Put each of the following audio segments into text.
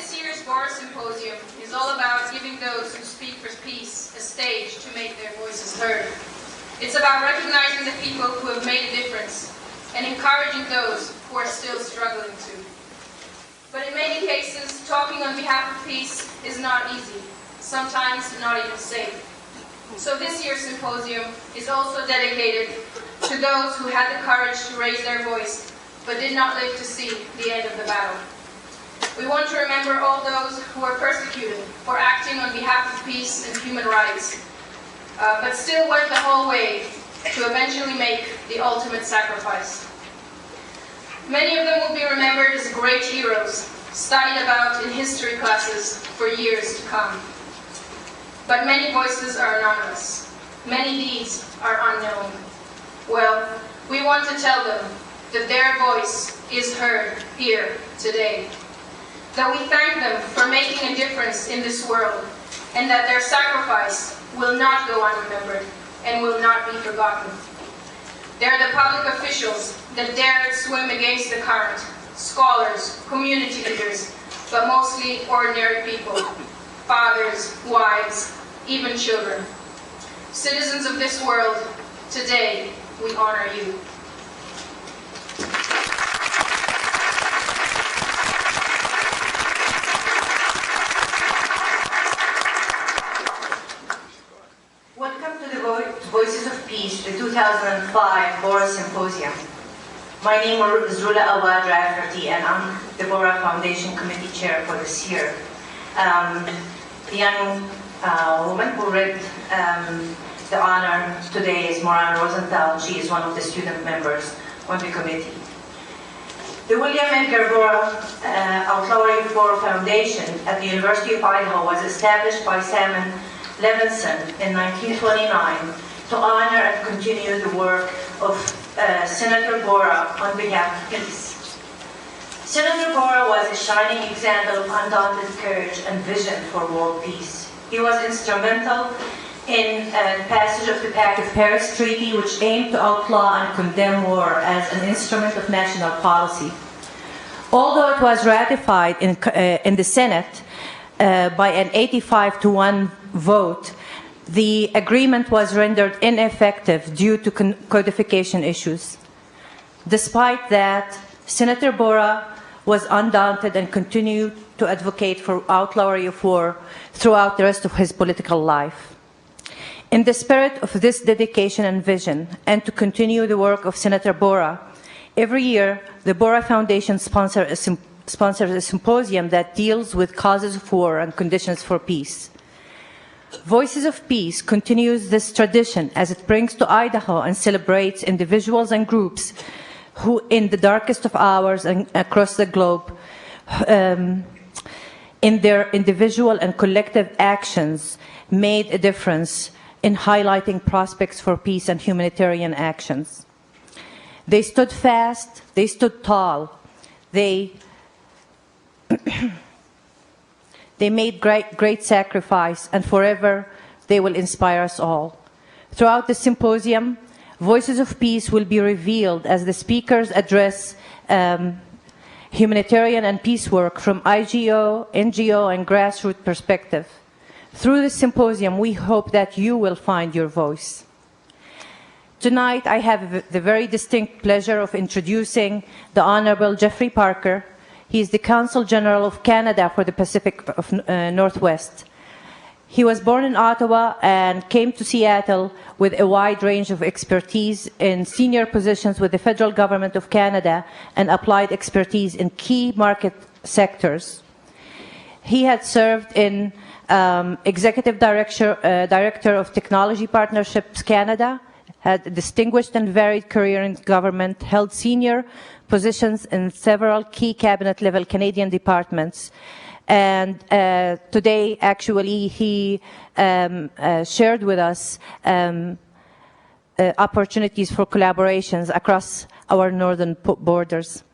This year's Borah Symposium is all about giving those who speak for peace a stage to make their voices heard. It's about recognizing the people who have made a difference and encouraging those who are still struggling to. But in many cases, talking on behalf of peace is not easy, sometimes not even safe. So this year's symposium is also dedicated to those who had the courage to raise their voice but did not live to see the end of the battle. We want to remember all those who are persecuted for acting on behalf of peace and human rights, but still went the whole way to eventually make the ultimate sacrifice. Many of them will be remembered as great heroes, studied about in history classes for years to come. But many voices are anonymous. Many deeds are unknown. Well, we want to tell them that their voice is heard here today. That we thank them for making a difference in this world, and that their sacrifice will not go unremembered and will not be forgotten. They're the public officials that dared swim against the current, scholars, community leaders, but mostly ordinary people, fathers, wives, even children. Citizens of this world, today we honor you. Welcome to the Voices of Peace, the 2005 Borah Symposium. My name is Rula Awad Rafferty, and I'm the Borah Foundation Committee Chair for this year. The young woman who read the honor today is Moran Rosenthal. She is one of the student members on the committee. The William Edgar Borah Outlawry for Foundation at the University of Idaho was established by Salmon Levinson in 1929 to honor and continue the work of Senator Borah on behalf of peace. Senator Borah was a shining example of undaunted courage and vision for world peace. He was instrumental in the passage of the Paris Treaty, which aimed to outlaw and condemn war as an instrument of national policy. Although it was ratified in the Senate by an 85-to-1 vote, the agreement was rendered ineffective due to codification issues. Despite that, Senator Borah was undaunted and continued to advocate for outlawry of war throughout the rest of his political life. In the spirit of this dedication and vision, and to continue the work of Senator Borah, every year the Borah Foundation sponsors a symposium that deals with causes of war and conditions for peace. Voices of Peace continues this tradition as it brings to Idaho and celebrates individuals and groups who, in the darkest of hours and across the globe, in their individual and collective actions, made a difference in highlighting prospects for peace and humanitarian actions. They stood fast, they stood tall, they made great sacrifice, and forever they will inspire us all. Throughout the symposium, Voices of Peace will be revealed as the speakers address humanitarian and peace work from IGO, NGO, and grassroots perspective. Through this symposium, we hope that you will find your voice. Tonight, I have the very distinct pleasure of introducing the Honorable Jeffrey Parker. He is the Consul General of Canada for the Pacific Northwest. He was born in Ottawa and came to Seattle with a wide range of expertise in senior positions with the federal government of Canada and applied expertise in key market sectors. He had served in Executive Director of Technology Partnerships Canada, had a distinguished and varied career in government, held senior positions in several key cabinet-level Canadian departments. And today, actually, he shared with us opportunities for collaborations across our northern borders.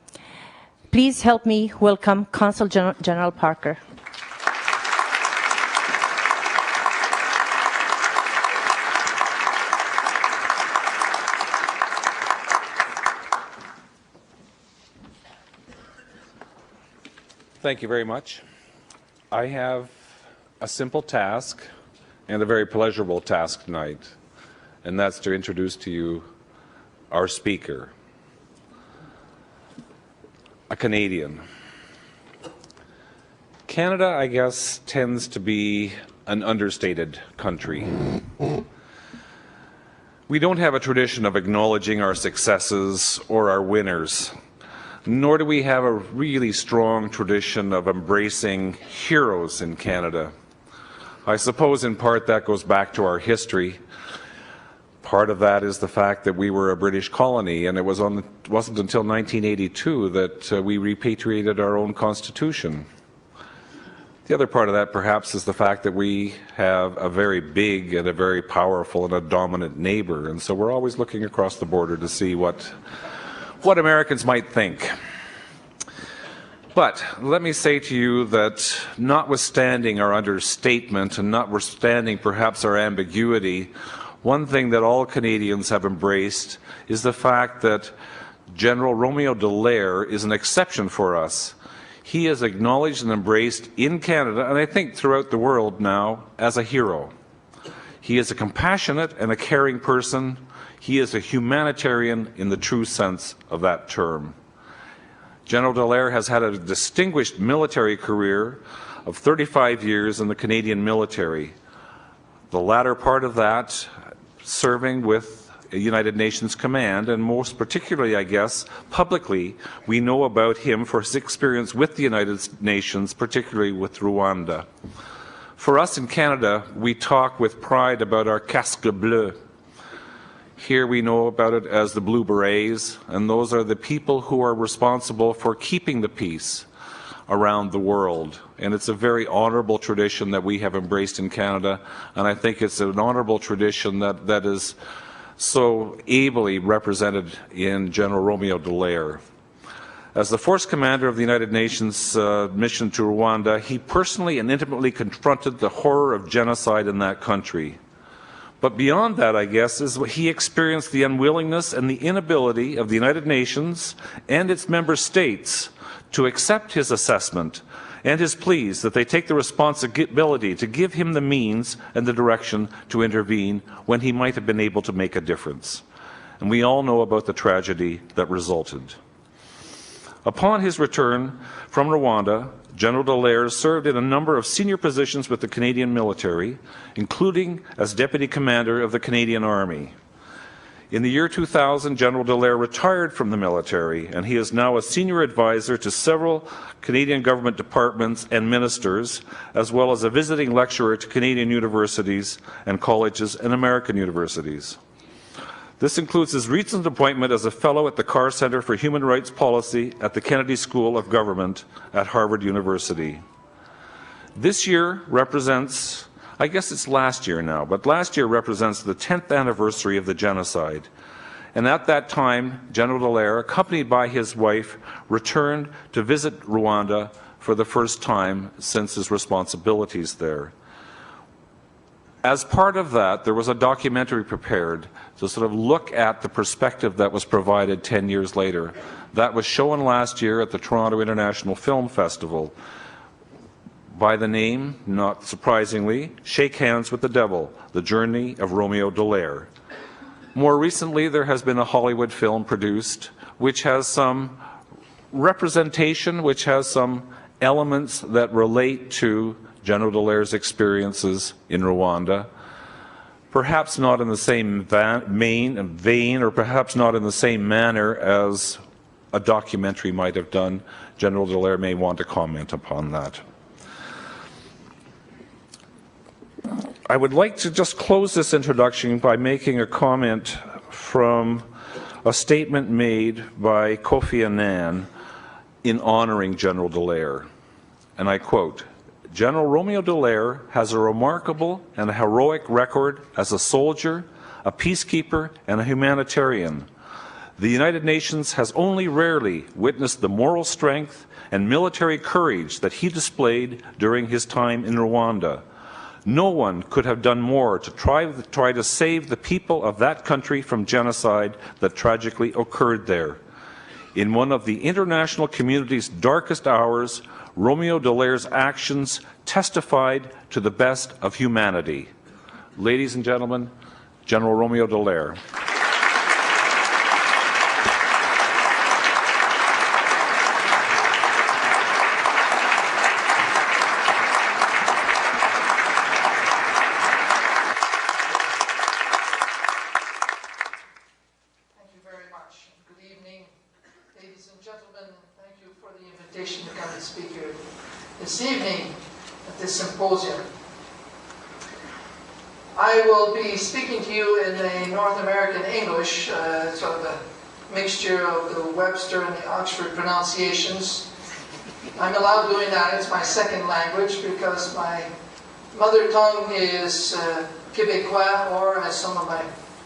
Please help me welcome Consul General Parker. Thank you very much. I have a simple task and a very pleasurable task tonight, and that's to introduce to you our speaker, a Canadian. Canada, I guess, tends to be an understated country. We don't have a tradition of acknowledging our successes or our winners, nor do we have a really strong tradition of embracing heroes in Canada. I suppose in part that goes back to our history. Part of that is the fact that we were a British colony, and it wasn't until 1982 that we repatriated our own constitution. The other part of that, perhaps, is the fact that we have a very big and a very powerful and a dominant neighbor, and so we're always looking across the border to see what Americans might think. But let me say to you that notwithstanding our understatement and notwithstanding perhaps our ambiguity, one thing that all Canadians have embraced is the fact that General Romeo Dallaire is an exception for us. He is acknowledged and embraced in Canada, and I think throughout the world now, as a hero. He is a compassionate and a caring person. He is a humanitarian in the true sense of that term. General Dallaire has had a distinguished military career of 35 years in the Canadian military. The latter part of that serving with a United Nations command, and most particularly, I guess, publicly, we know about him for his experience with the United Nations, particularly with Rwanda. For us in Canada, we talk with pride about our casque bleu. Here we know about it as the Blue Berets, and those are the people who are responsible for keeping the peace around the world. And it's a very honourable tradition that we have embraced in Canada, and I think it's an honourable tradition that is so ably represented in General Romeo Dallaire. As the force commander of the United Nations mission to Rwanda, he personally and intimately confronted the horror of genocide in that country. But beyond that, I guess, is what he experienced the unwillingness and the inability of the United Nations and its member states to accept his assessment and his pleas that they take the responsibility to give him the means and the direction to intervene when he might have been able to make a difference. And we all know about the tragedy that resulted. Upon his return from Rwanda, General Dallaire served in a number of senior positions with the Canadian military, including as Deputy Commander of the Canadian Army. In the year 2000, General Dallaire retired from the military, and he is now a senior advisor to several Canadian government departments and ministers, as well as a visiting lecturer to Canadian universities and colleges and American universities. This includes his recent appointment as a fellow at the Carr Centre for Human Rights Policy at the Kennedy School of Government at Harvard University. This year represents, I guess it's last year now, but last year represents the 10th anniversary of the genocide. And at that time, General Dallaire, accompanied by his wife, returned to visit Rwanda for the first time since his responsibilities there. As part of that, there was a documentary prepared to sort of look at the perspective that was provided 10 years later. That was shown last year at the Toronto International Film Festival by the name, not surprisingly, Shake Hands with the Devil, The Journey of Romeo Dallaire. More recently, there has been a Hollywood film produced which has some representation, which has some elements that relate to General Dallaire's experiences in Rwanda, perhaps not in the same vein, or perhaps not in the same manner as a documentary might have done. General Dallaire may want to comment upon that. I would like to just close this introduction by making a comment from a statement made by Kofi Annan in honoring General Dallaire. And I quote, "General Romeo Dallaire has a remarkable and a heroic record as a soldier, a peacekeeper, and a humanitarian. The United Nations has only rarely witnessed the moral strength and military courage that he displayed during his time in Rwanda. No one could have done more to try to save the people of that country from genocide that tragically occurred there. In one of the international community's darkest hours, Romeo Dallaire's actions testified to the best of humanity. Ladies and gentlemen, General Romeo Dallaire. This evening at this symposium. I will be speaking to you in a North American English, sort of a mixture of the Webster and the Oxford pronunciations. I'm allowed doing that. It's my second language because my mother tongue is Québécois, or as some of my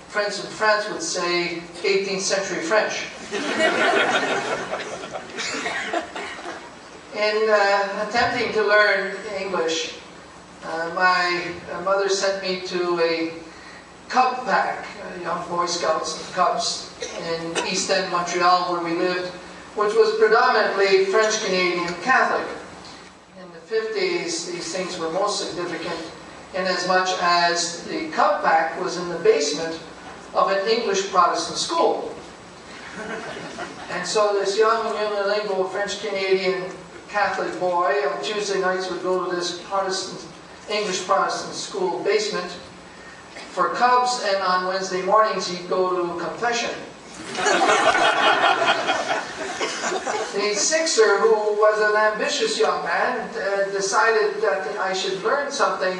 friends in France would say, 18th century French. In attempting to learn English, my mother sent me to a Cub pack, young Boy Scouts and Cubs, in East End, Montreal, where we lived, which was predominantly French-Canadian Catholic. In the 50s, these things were most significant in as much as the Cub pack was in the basement of an English Protestant school. And so this young unilingual French-Canadian Catholic boy on Tuesday nights would go to this English Protestant school basement for Cubs, and on Wednesday mornings he'd go to confession. The Sixer, who was an ambitious young man, decided that I should learn something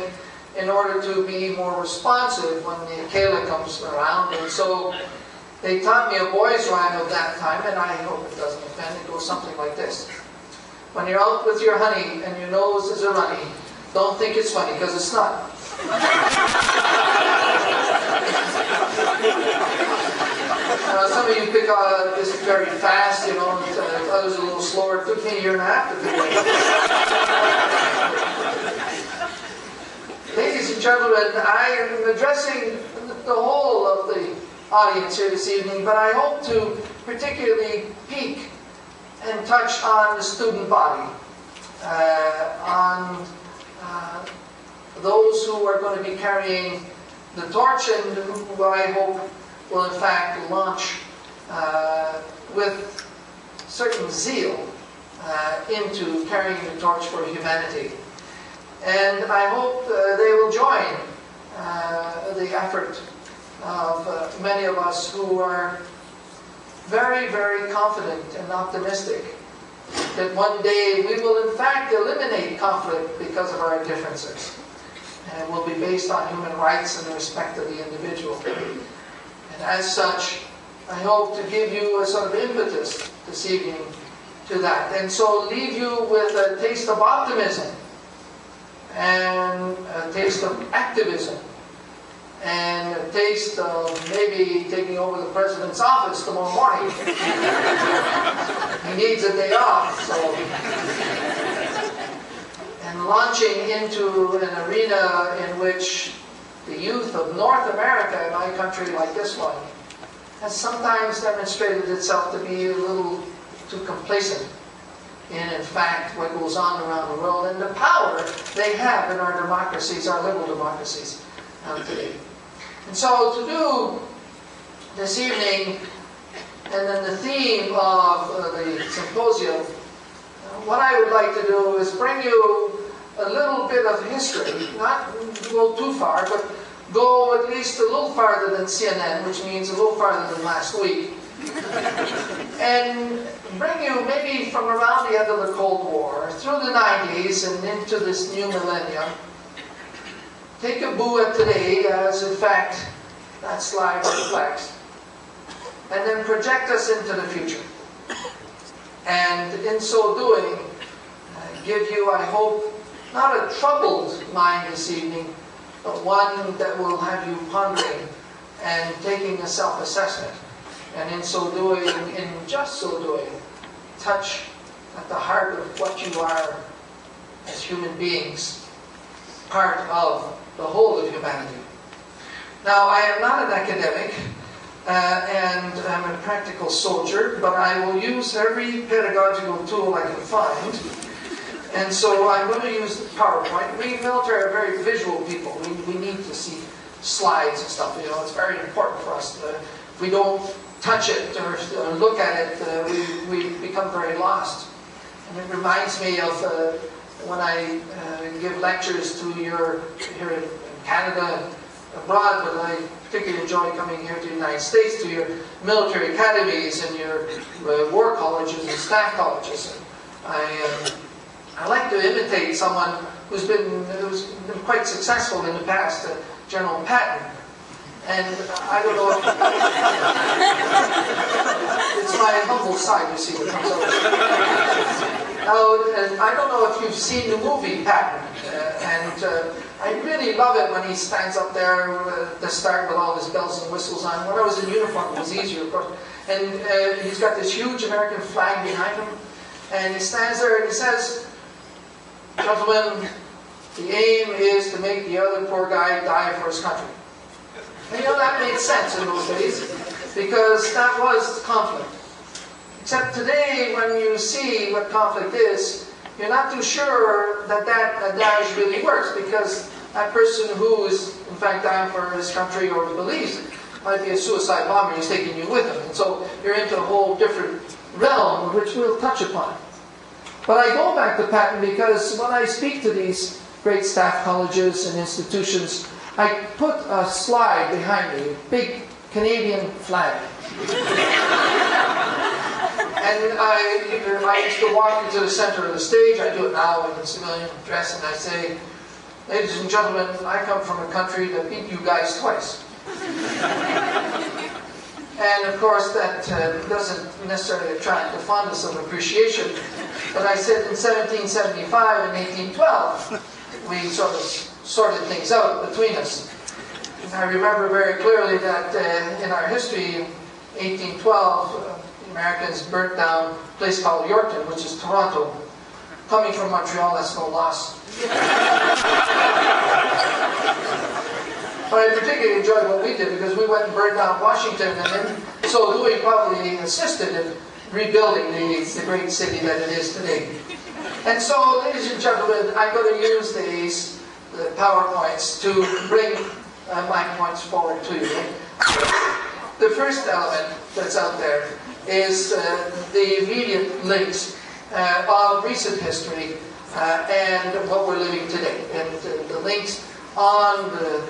in order to be more responsive when the Kayla comes around, and so they taught me a boys' rhyme of that time, and I hope it doesn't offend. It goes something like this. When you're out with your honey and your nose is a runny, don't think it's funny, because it's not. Some of you pick this very fast, you know, others a little slower. It took me a year and a half to figure it out. Ladies and gentlemen, I am addressing the whole of the audience here this evening, but I hope to particularly peek and touch on the student body, on those who are going to be carrying the torch, and who I hope will in fact launch with certain zeal into carrying the torch for humanity. And I hope they will join the effort of many of us who are very, very confident and optimistic that one day we will in fact eliminate conflict because of our differences. And it will be based on human rights and the respect of the individual. And as such, I hope to give you a sort of impetus this evening to that. And so leave you with a taste of optimism, and a taste of activism, and a taste of maybe taking over the president's office tomorrow morning. He needs a day off, so. And launching into an arena in which the youth of North America, in my country like this one, has sometimes demonstrated itself to be a little too complacent in fact, what goes on around the world, and the power they have in our democracies, our liberal democracies today. And so to do this evening, and then the theme of the symposium, what I would like to do is bring you a little bit of history, not go too far, but go at least a little farther than CNN, which means a little farther than last week, and bring you maybe from around the end of the Cold War, through the 90s and into this new millennium. Take a boo at today, as in fact that slide reflects, and then project us into the future. And in so doing, give you, I hope, not a troubled mind this evening, but one that will have you pondering and taking a self-assessment. And in so doing, in just so doing, touch at the heart of what you are as human beings, part of the whole of humanity. Now, I am not an academic, and I'm a practical soldier, but I will use every pedagogical tool I can find And so I'm going to use PowerPoint. We military are very visual people. We need to see slides and stuff. You know, it's very important for us. If we don't touch it or look at it, we become very lost. And it reminds me of when I give lectures to here in Canada, abroad, but I particularly enjoy coming here to the United States, to your military academies and your war colleges and staff colleges. And I like to imitate someone who's been quite successful in the past, General Patton. And I don't know if... it's my humble side, you see, that comes out. And I don't know if you've seen the movie Patton. I really love it when he stands up there to start with all his bells and whistles on. When I was in uniform, it was easier, of course. And he's got this huge American flag behind him. And he stands there and he says, "Gentlemen, the aim is to make the other poor guy die for his country." And you know, that made sense in those days, because that was conflict. Except today, when you see what conflict is, you're not too sure that adage really works, because that person who is, in fact, dying for his country or believes it might be a suicide bomber, he's taking you with him. And so you're into a whole different realm, which we'll touch upon. But I go back to Patton because when I speak to these great staff colleges and institutions, I put a slide behind me, a big Canadian flag. And I used to walk into the center of the stage. I do it now in a civilian dress, and I say, "Ladies and gentlemen, I come from a country that beat you guys twice." And of course, that doesn't necessarily attract the fondness of appreciation. But I said in 1775 and 1812, we sort of sorted things out between us. And I remember very clearly that in our history, in 1812, the Americans burnt down a place called Yorkton, which is Toronto. Coming from Montreal, that's no loss. But I particularly enjoyed what we did because we went and burned down Washington, and in so doing probably assisted in rebuilding the great city that it is today. And so, ladies and gentlemen, I'm going to use these PowerPoints to bring my points forward to you. The first element that's out there is the immediate links of recent history and what we're living today. And the links on the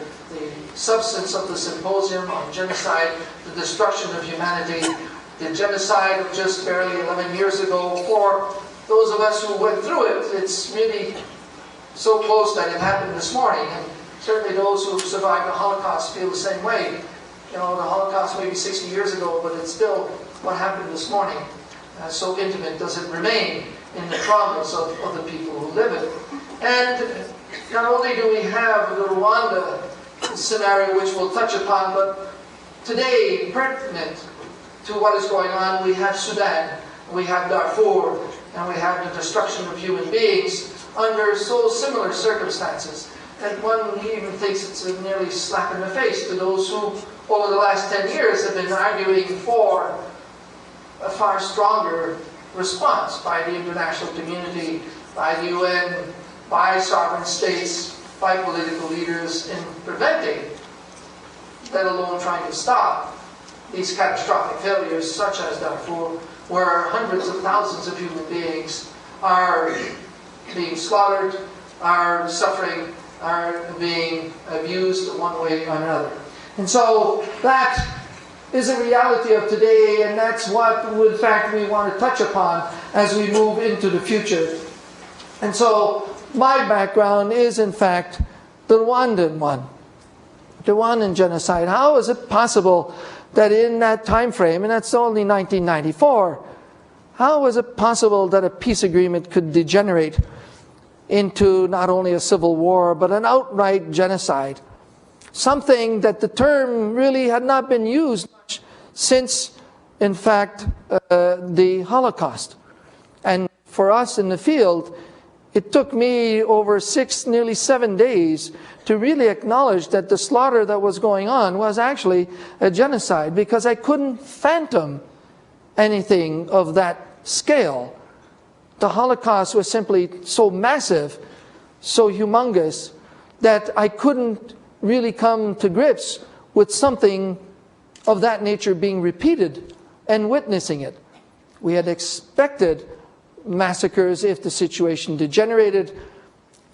substance of the symposium on genocide, the destruction of humanity, the genocide of just barely 11 years ago. For those of us who went through it, it's really so close that it happened this morning. And certainly those who survived the Holocaust feel the same way. You know, the Holocaust may be 60 years ago, but it's still what happened this morning. So intimate does it remain in the traumas of the people who live it. And not only do we have the Rwanda scenario, which we'll touch upon, but today, pertinent to what is going on, we have Sudan, we have Darfur, and we have the destruction of human beings under so similar circumstances. And one even thinks it's a nearly slap in the face to those who, over the last 10 years, have been arguing for a far stronger response by the international community, by the UN, by sovereign states, by political leaders in preventing, let alone trying to stop, these catastrophic failures such as Darfur, where hundreds of thousands of human beings are being slaughtered, are suffering, are being abused one way or another. And so that is a reality of today, and that's what, in fact, we want to touch upon as we move into the future. And so my background is, in fact, the Rwandan one, the Rwandan genocide. How is it possible that in that time frame, and that's only 1994, how is it possible that a peace agreement could degenerate into not only a civil war, but an outright genocide? Something that the term really had not been used much since, in fact, the Holocaust. And for us in the field, it took me over 6, nearly 7 days to really acknowledge that the slaughter that was going on was actually a genocide, because I couldn't fathom anything of that scale The Holocaust was simply so massive, so humongous, that I couldn't really come to grips with something of that nature being repeated and witnessing it. We had expected massacres if the situation degenerated,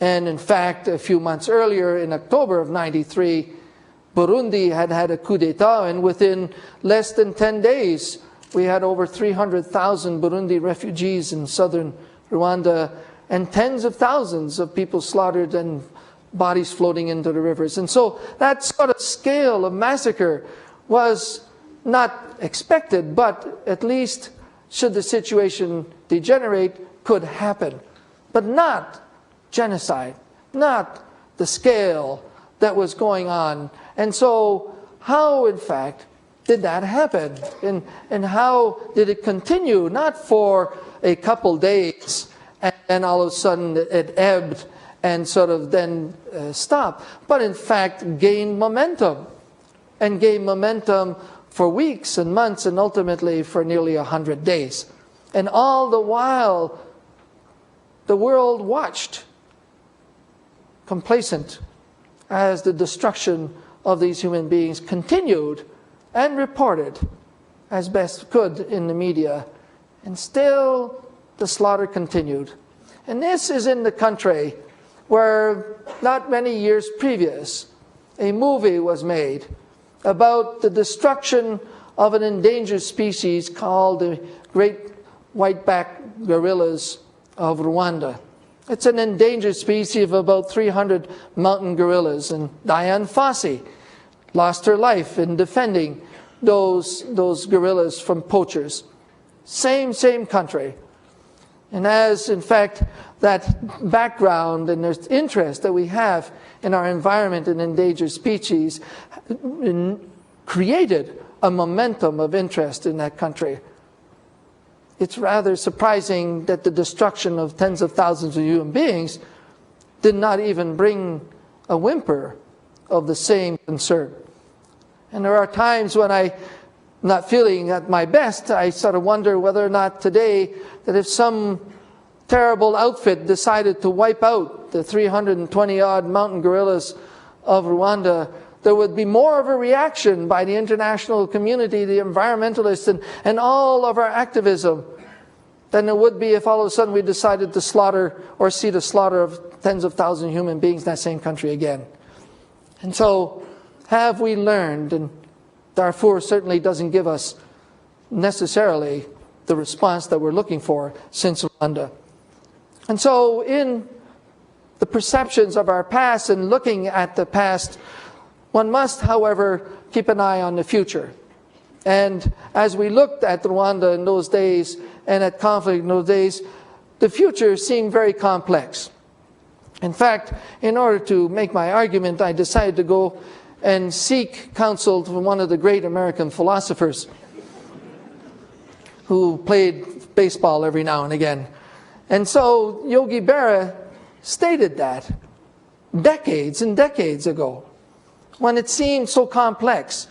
and in fact, a few months earlier, in October of '93, Burundi had had a coup d'etat, and within less than 10 days, we had over 300,000 Burundi refugees in southern Rwanda, and tens of thousands of people slaughtered and bodies floating into the rivers. And so that sort of scale of massacre was not expected, but at least, should the situation degenerate, could happen. But not genocide, not the scale that was going on. And so how, in fact, did that happen? And how did it continue? Not for a couple days, and all of a sudden it ebbed and sort of then stopped, but in fact gained momentum, and gained momentum for weeks and months, and ultimately for nearly 100 days. And all the while, the world watched, complacent, as the destruction of these human beings continued, and reported as best could in the media. And still, the slaughter continued. And this is in the country where, not many years previous, a movie was made about the destruction of an endangered species called the great white-backed gorillas of Rwanda. It's an endangered species of about 300 mountain gorillas, and Diane Fossey lost her life in defending those gorillas from poachers. Same country. And as, in fact, that background and there's interest that we have in our environment and endangered species created a momentum of interest in that country. It's rather surprising that the destruction of tens of thousands of human beings did not even bring a whimper of the same concern. And there are times when I'm not feeling at my best, I sort of wonder whether or not today, that if some terrible outfit decided to wipe out the 320-odd mountain gorillas of Rwanda, there would be more of a reaction by the international community, the environmentalists, and all of our activism than there would be if all of a sudden we decided to slaughter or see the slaughter of tens of thousands of human beings in that same country again. And so, have we learned? And Darfur certainly doesn't give us necessarily the response that we're looking for since Rwanda. And so, in the perceptions of our past and looking at the past, one must, however, keep an eye on the future. And as we looked at Rwanda in those days and at conflict in those days, the future seemed very complex. In fact, in order to make my argument, I decided to go and seek counsel from one of the great American philosophers who played baseball every now and again. And so Yogi Berra stated that decades and decades ago, when it seemed so complex,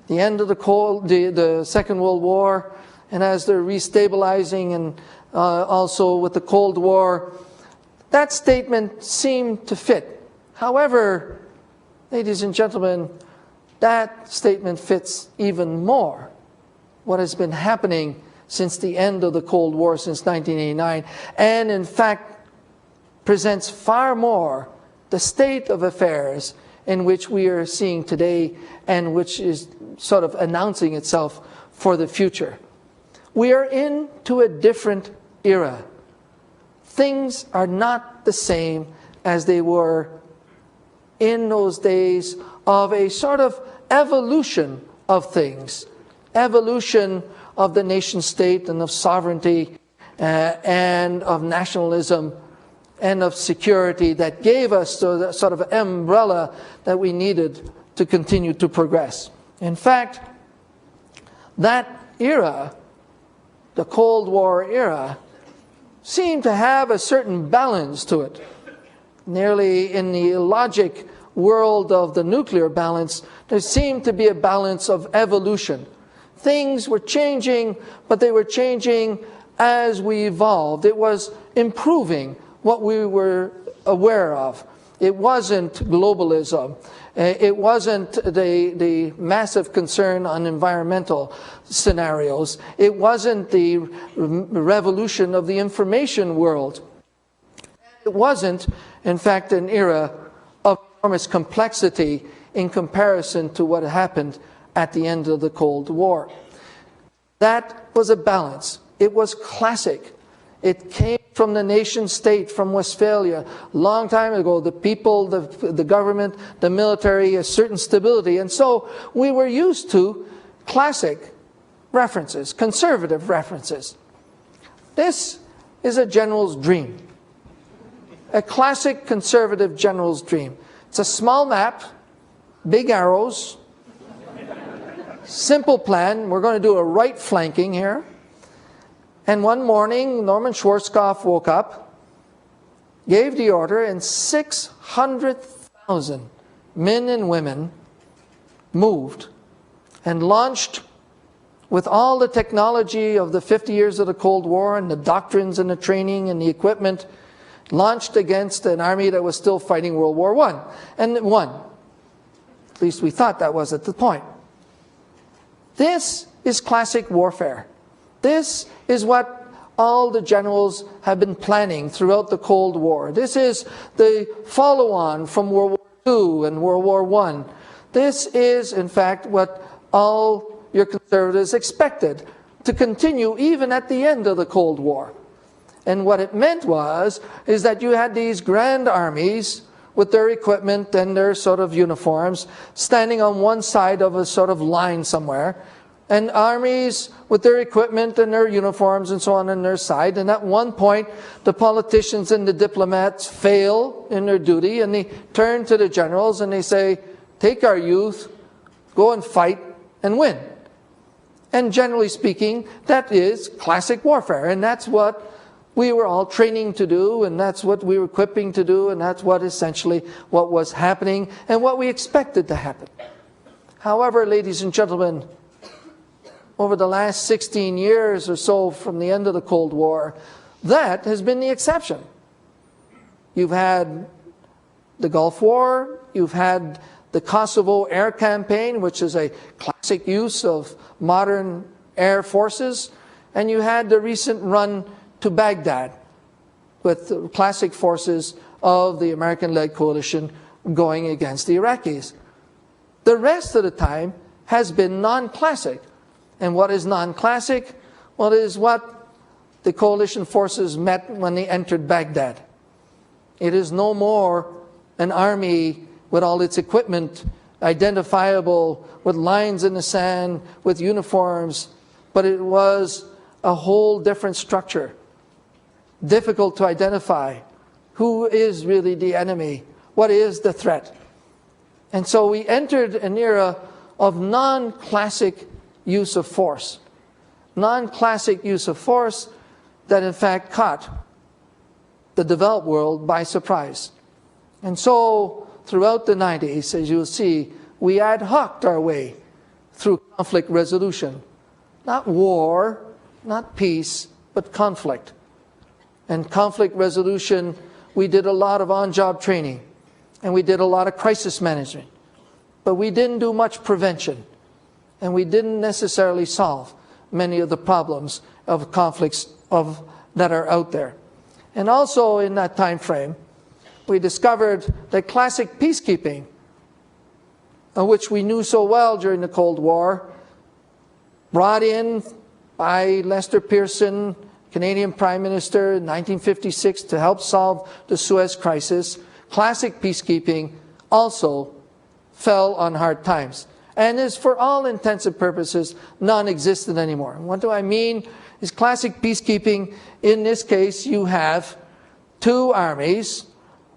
the end of the Second World War, and as they're restabilizing, and also with the Cold War, that statement seemed to fit. However, ladies and gentlemen, that statement fits even more what has been happening since the end of the Cold War, since 1989, and in fact presents far more the state of affairs in which we are seeing today and which is sort of announcing itself for the future. We are into a different era. Things are not the same as they were in those days of a sort of evolution of things. Evolution of the nation state and of sovereignty and of nationalism and of security that gave us the sort of umbrella that we needed to continue to progress. In fact, that era, the Cold War era, seemed to have a certain balance to it. Nearly in the logic world of the nuclear balance, there seemed to be a balance of evolution. Things were changing, but they were changing as we evolved. It was improving what we were aware of. It wasn't globalism. It wasn't the massive concern on environmental scenarios. It wasn't the revolution of the information world. It wasn't, in fact, an era of enormous complexity in comparison to what happened at the end of the Cold War. That was a balance. It was classic. It came from the nation state, from Westphalia, a long time ago. The people, the government, the military, a certain stability. And so we were used to classic references, conservative references. This is a general's dream. A classic conservative general's dream. It's a small map, big arrows, simple plan. We're going to do a right flanking here. And one morning, Norman Schwarzkopf woke up, gave the order, and 600,000 men and women moved and launched with all the technology of the 50 years of the Cold War and the doctrines and the training and the equipment, launched against an army that was still fighting World War I, and won. At least we thought that was at the point. This is classic warfare. This is what all the generals have been planning throughout the Cold War. This is the follow-on from World War II and World War I. This is, in fact, what all your conservatives expected to continue even at the end of the Cold War. And what it meant is that you had these grand armies with their equipment and their sort of uniforms standing on one side of a sort of line somewhere, and armies with their equipment and their uniforms and so on their side. And at one point, the politicians and the diplomats fail in their duty, and they turn to the generals and they say, take our youth, go and fight and win. And generally speaking, that is classic warfare, and that's what we were all training to do, and that's what we were equipping to do, and that's what essentially what was happening and what we expected to happen. However, ladies and gentlemen, over the last 16 years or so from the end of the Cold War, that has been the exception. You've had the Gulf War, you've had the Kosovo air campaign, which is a classic use of modern air forces, and you had the recent run to Baghdad with the classic forces of the American-led coalition going against the Iraqis. The rest of the time has been non-classic. And what is non-classic? Well, it is what the coalition forces met when they entered Baghdad. It is no more an army with all its equipment identifiable, with lines in the sand, with uniforms, but it was a whole different structure. Difficult to identify. Who is really the enemy? What is the threat? And so we entered an era of non-classic use of force. Non-classic use of force that in fact caught the developed world by surprise. And so throughout the 90s, as you'll see, we ad hoc'd our way through conflict resolution. Not war, not peace, but conflict. And conflict resolution, we did a lot of on-job training, and we did a lot of crisis management. But we didn't do much prevention, and we didn't necessarily solve many of the problems of conflicts that are out there. And also in that time frame, we discovered that classic peacekeeping, which we knew so well during the Cold War, brought in by Lester Pearson, Canadian Prime Minister in 1956 to help solve the Suez Crisis, classic peacekeeping also fell on hard times and is, for all intents and purposes, non-existent anymore. What do I mean? Is classic peacekeeping, in this case, you have two armies,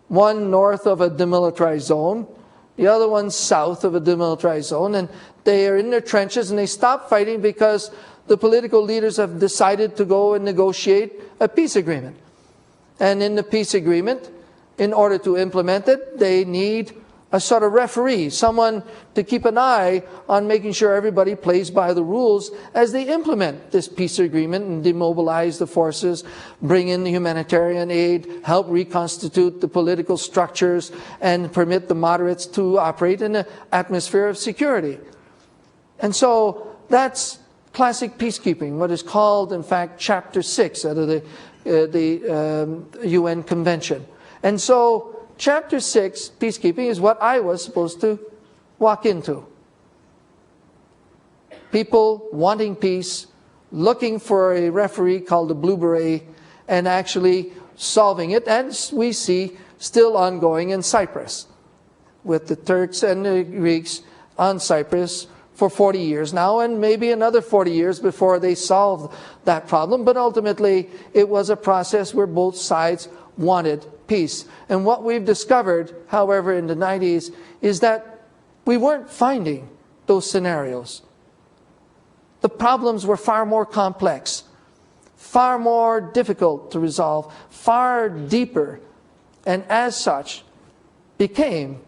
one north of a demilitarized zone, the other one south of a demilitarized zone, and they are in their trenches and they stop fighting because the political leaders have decided to go and negotiate a peace agreement. And in the peace agreement, in order to implement it, they need a sort of referee, someone to keep an eye on making sure everybody plays by the rules as they implement this peace agreement and demobilize the forces, bring in the humanitarian aid, help reconstitute the political structures, and permit the moderates to operate in an atmosphere of security. And so that's classic peacekeeping, what is called, in fact, Chapter 6 out of the UN Convention. And so Chapter 6, peacekeeping, is what I was supposed to walk into. People wanting peace, looking for a referee called the Blue Beret, and actually solving it, as we see still ongoing in Cyprus, with the Turks and the Greeks on Cyprus for 40 years now, and maybe another 40 years before they solve that problem. But ultimately, it was a process where both sides wanted peace. And what we've discovered, however, in the 90s, is that we weren't finding those scenarios. The problems were far more complex, far more difficult to resolve, far deeper, and as such, became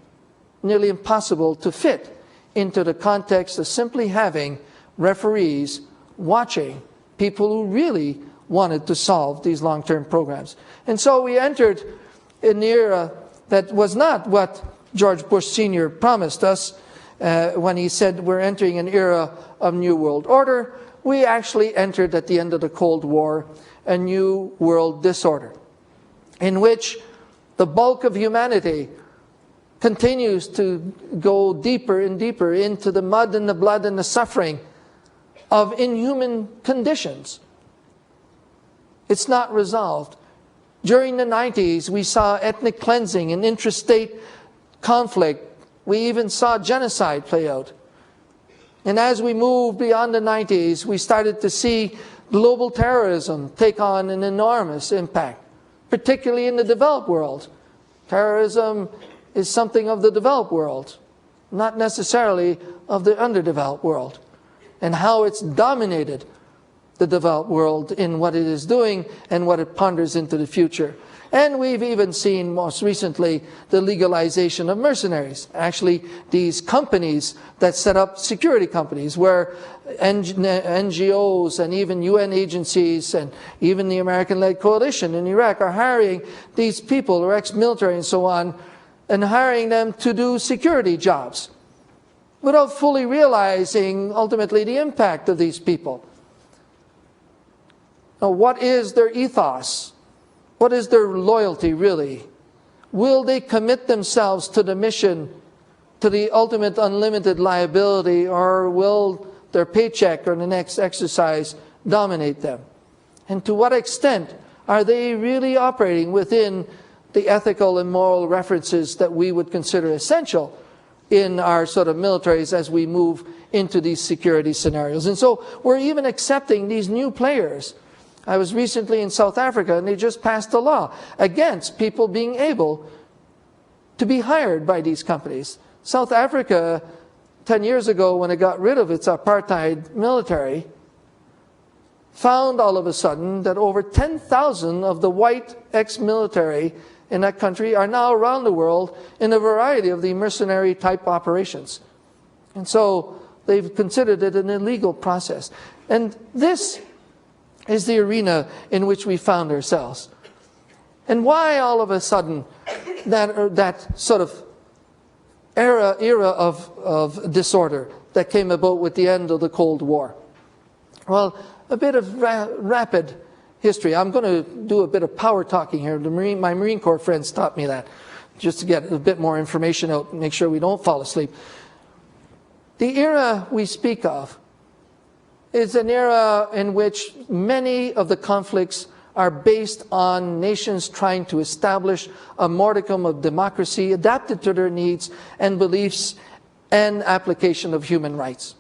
nearly impossible to fit into the context of simply having referees watching people who really wanted to solve these long-term programs. And so we entered an era that was not what George Bush Sr. promised us when he said we're entering an era of New World Order. We actually entered, at the end of the Cold War, a New World Disorder, in which the bulk of humanity continues to go deeper and deeper into the mud and the blood and the suffering of inhuman conditions. It's not resolved. During the 90s, we saw ethnic cleansing and intrastate conflict. We even saw genocide play out. And as we moved beyond the 90s, we started to see global terrorism take on an enormous impact, particularly in the developed world. Terrorism is something of the developed world, not necessarily of the underdeveloped world, and how it's dominated the developed world in what it is doing and what it ponders into the future. And we've even seen, most recently, the legalization of mercenaries. Actually, these companies that set up security companies where NGOs and even UN agencies and even the American-led coalition in Iraq are hiring these people, or ex-military and so on, and hiring them to do security jobs without fully realizing, ultimately, the impact of these people. Now, what is their ethos? What is their loyalty, really? Will they commit themselves to the mission, to the ultimate unlimited liability, or will their paycheck or the next exercise dominate them? And to what extent are they really operating within the ethical and moral references that we would consider essential in our sort of militaries as we move into these security scenarios? And so we're even accepting these new players. I was recently in South Africa, and they just passed a law against people being able to be hired by these companies. South Africa, 10 years ago, when it got rid of its apartheid military, found all of a sudden that over 10,000 of the white ex-military in that country are now around the world in a variety of the mercenary type operations. And so they've considered it an illegal process. And this is the arena in which we found ourselves. And why all of a sudden that sort of era of disorder that came about with the end of the Cold War? Well, a bit of rapid history. I'm going to do a bit of power talking here. My Marine Corps friends taught me that, just to get a bit more information out and make sure we don't fall asleep. The era we speak of is an era in which many of the conflicts are based on nations trying to establish a modicum of democracy adapted to their needs and beliefs and application of human rights.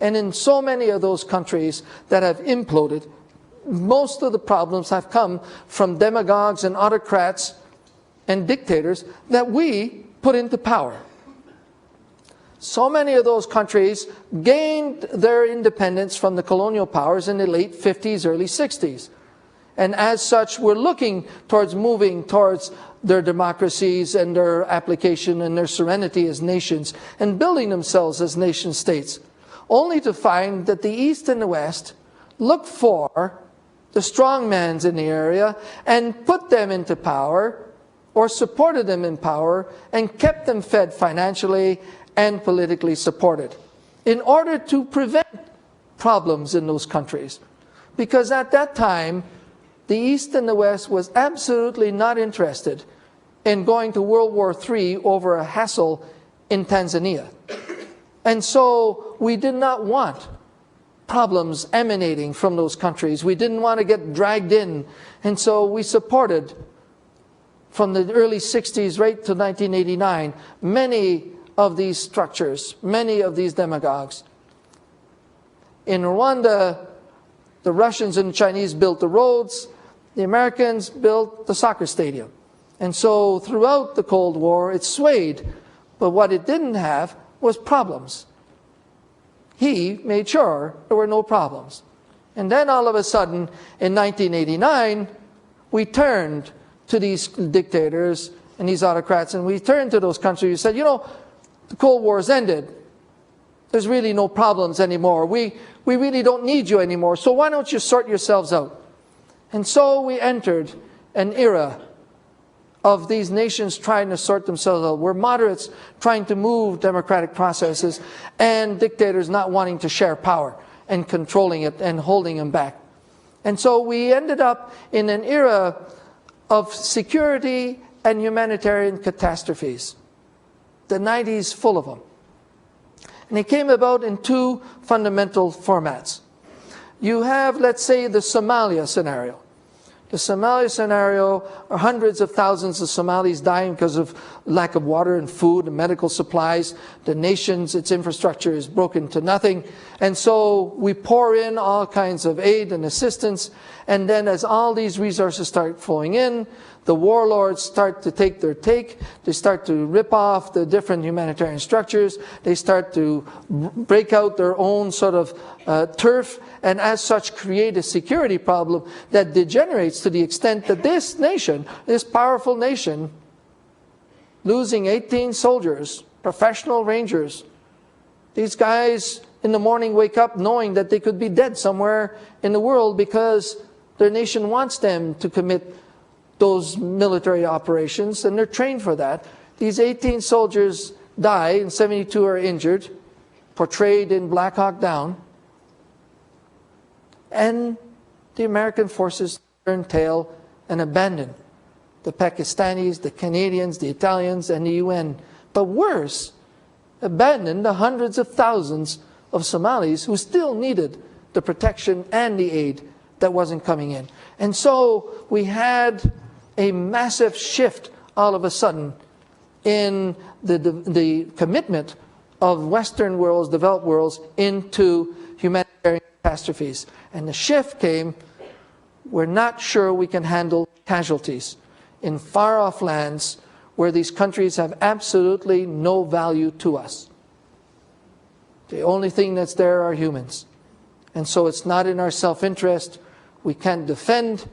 And in so many of those countries that have imploded, most of the problems have come from demagogues and autocrats and dictators that we put into power. So many of those countries gained their independence from the colonial powers in the late 50s, early 60s. And as such, we're looking towards moving towards their democracies and their application and their serenity as nations and building themselves as nation states, only to find that the East and the West looked for the strongmans in the area and put them into power or supported them in power and kept them fed financially and politically supported in order to prevent problems in those countries. Because at that time, the East and the West was absolutely not interested in going to World War III over a hassle in Tanzania. And so we did not want problems emanating from those countries. We didn't want to get dragged in. And so we supported, from the early 60s right to 1989, many of these structures, many of these demagogues. In Rwanda, the Russians and the Chinese built the roads. The Americans built the soccer stadium. And so throughout the Cold War, it swayed. But what it didn't have was problems. He made sure there were no problems. And then all of a sudden, in 1989, we turned to these dictators and these autocrats, and we turned to those countries and said, you know, the Cold War's ended. There's really no problems anymore. We really don't need you anymore, so why don't you sort yourselves out? And so we entered an era of these nations trying to sort themselves out, where moderates trying to move democratic processes and dictators not wanting to share power and controlling it and holding them back. And so we ended up in an era of security and humanitarian catastrophes. The 90s full of them. And they came about in two fundamental formats. You have, let's say, the Somalia scenario. The Somalia scenario are hundreds of thousands of Somalis dying because of lack of water and food and medical supplies. The nation's, its infrastructure is broken to nothing. And so we pour in all kinds of aid and assistance. And then as all these resources start flowing in, the warlords start to take their take. They start to rip off the different humanitarian structures. They start to break out their own sort of turf, and as such create a security problem that degenerates to the extent that this nation, this powerful nation, losing 18 soldiers, professional rangers, these guys in the morning wake up knowing that they could be dead somewhere in the world because their nation wants them to commit those military operations, and they're trained for that. These 18 soldiers die, and 72 are injured, portrayed in Black Hawk Down. And the American forces turn tail and abandon the Pakistanis, the Canadians, the Italians, and the UN. But worse, abandon the hundreds of thousands of Somalis who still needed the protection and the aid that wasn't coming in. And so we had a massive shift all of a sudden in the commitment of Western worlds, developed worlds, into humanitarian catastrophes. And the shift came, we're not sure we can handle casualties in far-off lands where these countries have absolutely no value to us. The only thing that's there are humans. And so it's not in our self-interest. We can't defend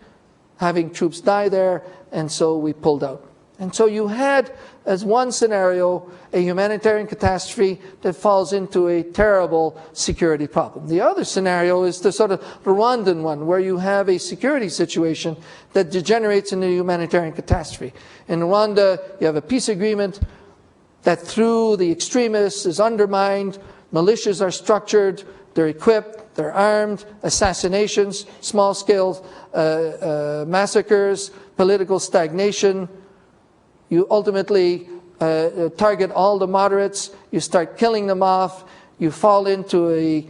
having troops die there, and so we pulled out. And so you had, as one scenario, a humanitarian catastrophe that falls into a terrible security problem. The other scenario is the sort of Rwandan one, where you have a security situation that degenerates into a humanitarian catastrophe. In Rwanda, you have a peace agreement that through the extremists is undermined, militias are structured, they're equipped, they're armed, assassinations, small-scale massacres, political stagnation. You ultimately target all the moderates, you start killing them off, you fall into a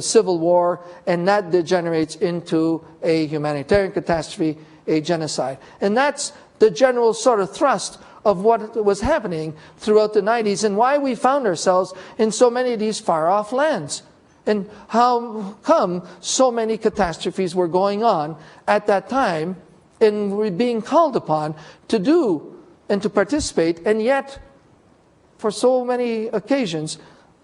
civil war, and that degenerates into a humanitarian catastrophe, a genocide. And that's the general sort of thrust of what was happening throughout the 90s and why we found ourselves in so many of these far-off lands. And how come so many catastrophes were going on at that time and we're being called upon to do and to participate, and yet, for so many occasions,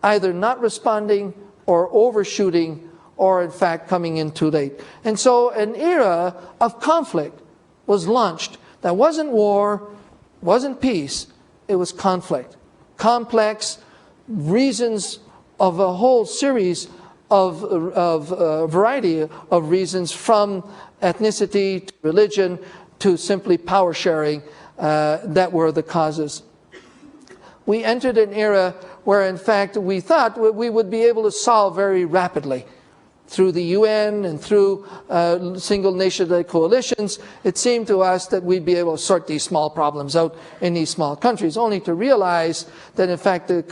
either not responding or overshooting or in fact coming in too late. And so an era of conflict was launched. That wasn't war, wasn't peace, it was conflict. Complex reasons of a whole series of a variety of reasons, from ethnicity to religion to simply power sharing, that were the causes. We entered an era where in fact we thought we would be able to solve very rapidly through the UN and through single nation coalitions. It seemed to us that we'd be able to sort these small problems out in these small countries, only to realize that in fact the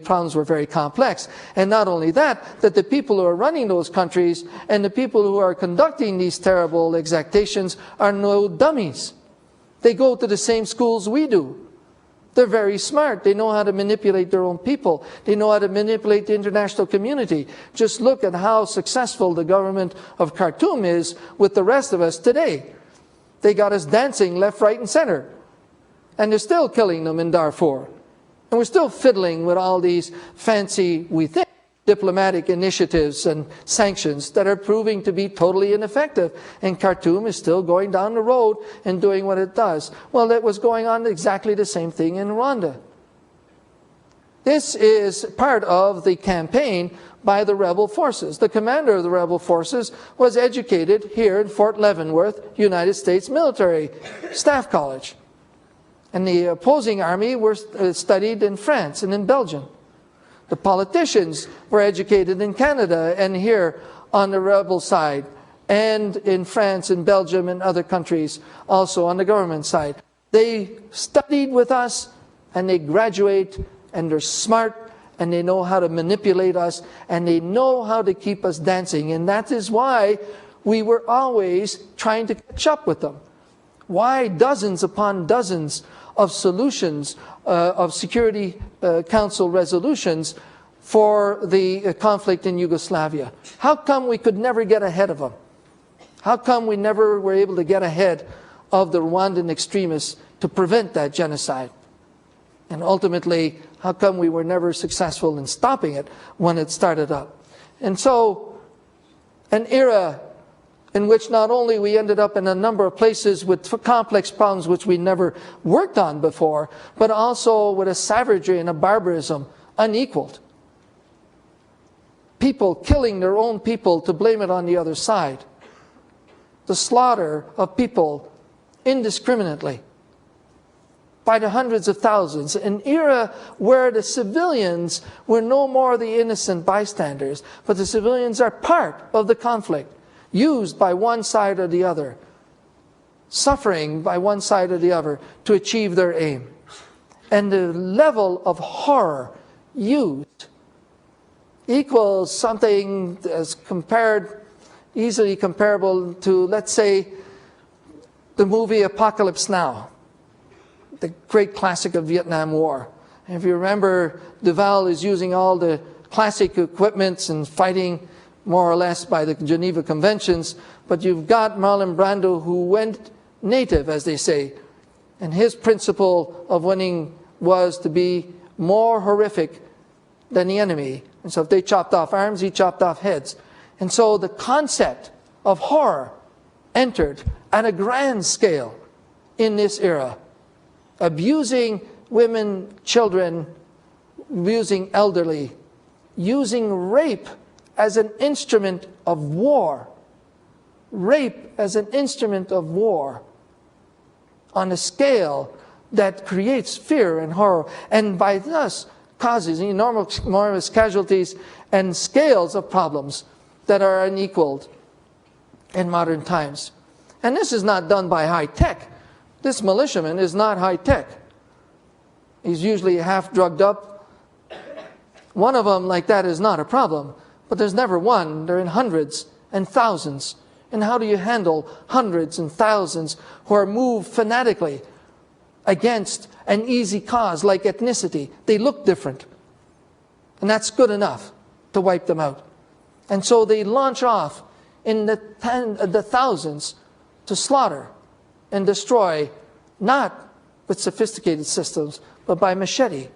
problems were very complex. And not only that, that the people who are running those countries and the people who are conducting these terrible exactions are no dummies. They go to the same schools we do. They're very smart. They know how to manipulate their own people. They know how to manipulate the international community. Just look at how successful the government of Khartoum is with the rest of us today. They got us dancing left, right, and center. And they're still killing them in Darfur. And we're still fiddling with all these fancy, we think, diplomatic initiatives and sanctions that are proving to be totally ineffective. And Khartoum is still going down the road and doing what it does. Well, that was going on exactly the same thing in Rwanda. This is part of the campaign by the rebel forces. The commander of the rebel forces was educated here in Fort Leavenworth, United States Military Staff College. And the opposing army were studied in France and in Belgium. The politicians were educated in Canada and here on the rebel side, and in France and Belgium and other countries also on the government side. They studied with us and they graduate and they're smart and they know how to manipulate us and they know how to keep us dancing. And that is why we were always trying to catch up with them. Why dozens upon dozens of solutions of Security Council resolutions for the conflict in Yugoslavia? How come we could never get ahead of them? How come we never were able to get ahead of the Rwandan extremists to prevent that genocide? And ultimately, how come we were never successful in stopping it when it started up? And so, an era in which not only we ended up in a number of places with complex problems which we never worked on before, but also with a savagery and a barbarism unequaled. People killing their own people to blame it on the other side. The slaughter of people indiscriminately by the hundreds of thousands. An era where the civilians were no more the innocent bystanders, but the civilians are part of the conflict, used by one side or the other, suffering by one side or the other to achieve their aim. And the level of horror used equals something as easily comparable to, let's say, the movie Apocalypse Now, the great classic of Vietnam War. And if you remember, Duval is using all the classic equipments and fighting more or less by the Geneva Conventions, but you've got Marlon Brando who went native, as they say, and his principle of winning was to be more horrific than the enemy. And so if they chopped off arms, he chopped off heads. And so the concept of horror entered at a grand scale in this era, abusing women, children, abusing elderly, using rape as an instrument of war. Rape as an instrument of war on a scale that creates fear and horror, and by thus causes enormous casualties and scales of problems that are unequaled in modern times. And this is not done by high tech. This militiaman is not high tech. He's usually half drugged up. One of them like that is not a problem. But there's never one. They're in hundreds and thousands. And how do you handle hundreds and thousands who are moved fanatically against an easy cause like ethnicity? They look different. And that's good enough to wipe them out. And so they launch off in the thousands to slaughter and destroy, not with sophisticated systems, but by machete,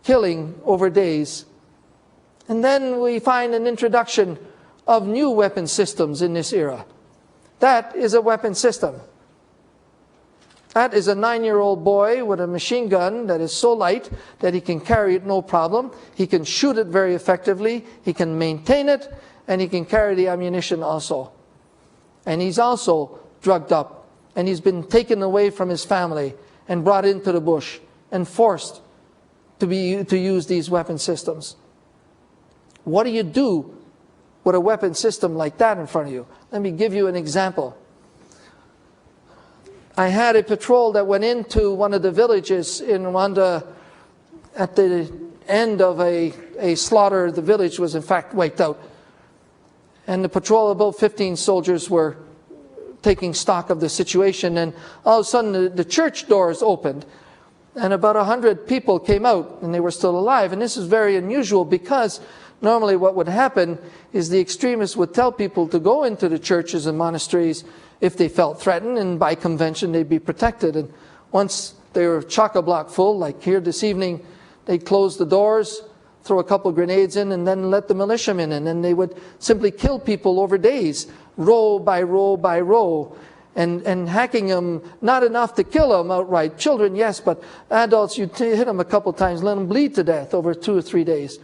killing over days And then we find an introduction of new weapon systems in this era. That is a weapon system. That is a 9-year-old boy with a machine gun that is so light that he can carry it no problem. He can shoot it very effectively. He can maintain it, and he can carry the ammunition also. And he's also drugged up, and he's been taken away from his family and brought into the bush and forced to use these weapon systems. What do you do with a weapon system like that in front of you? Let me give you an example. I had a patrol that went into one of the villages in Rwanda at the end of a slaughter. The village was in fact wiped out. And the patrol, about 15 soldiers, were taking stock of the situation. And all of a sudden the church doors opened. And about 100 people came out, and they were still alive. And this is very unusual because normally what would happen is the extremists would tell people to go into the churches and monasteries if they felt threatened, and by convention they'd be protected. And once they were chock-a-block full, like here this evening, they'd close the doors, throw a couple grenades in, and then let the militiamen in. And they would simply kill people over days, row by row by row, and hacking them, not enough to kill them outright. Children, yes, but adults, you'd hit them a couple times, let them bleed to death over 2 or 3 days.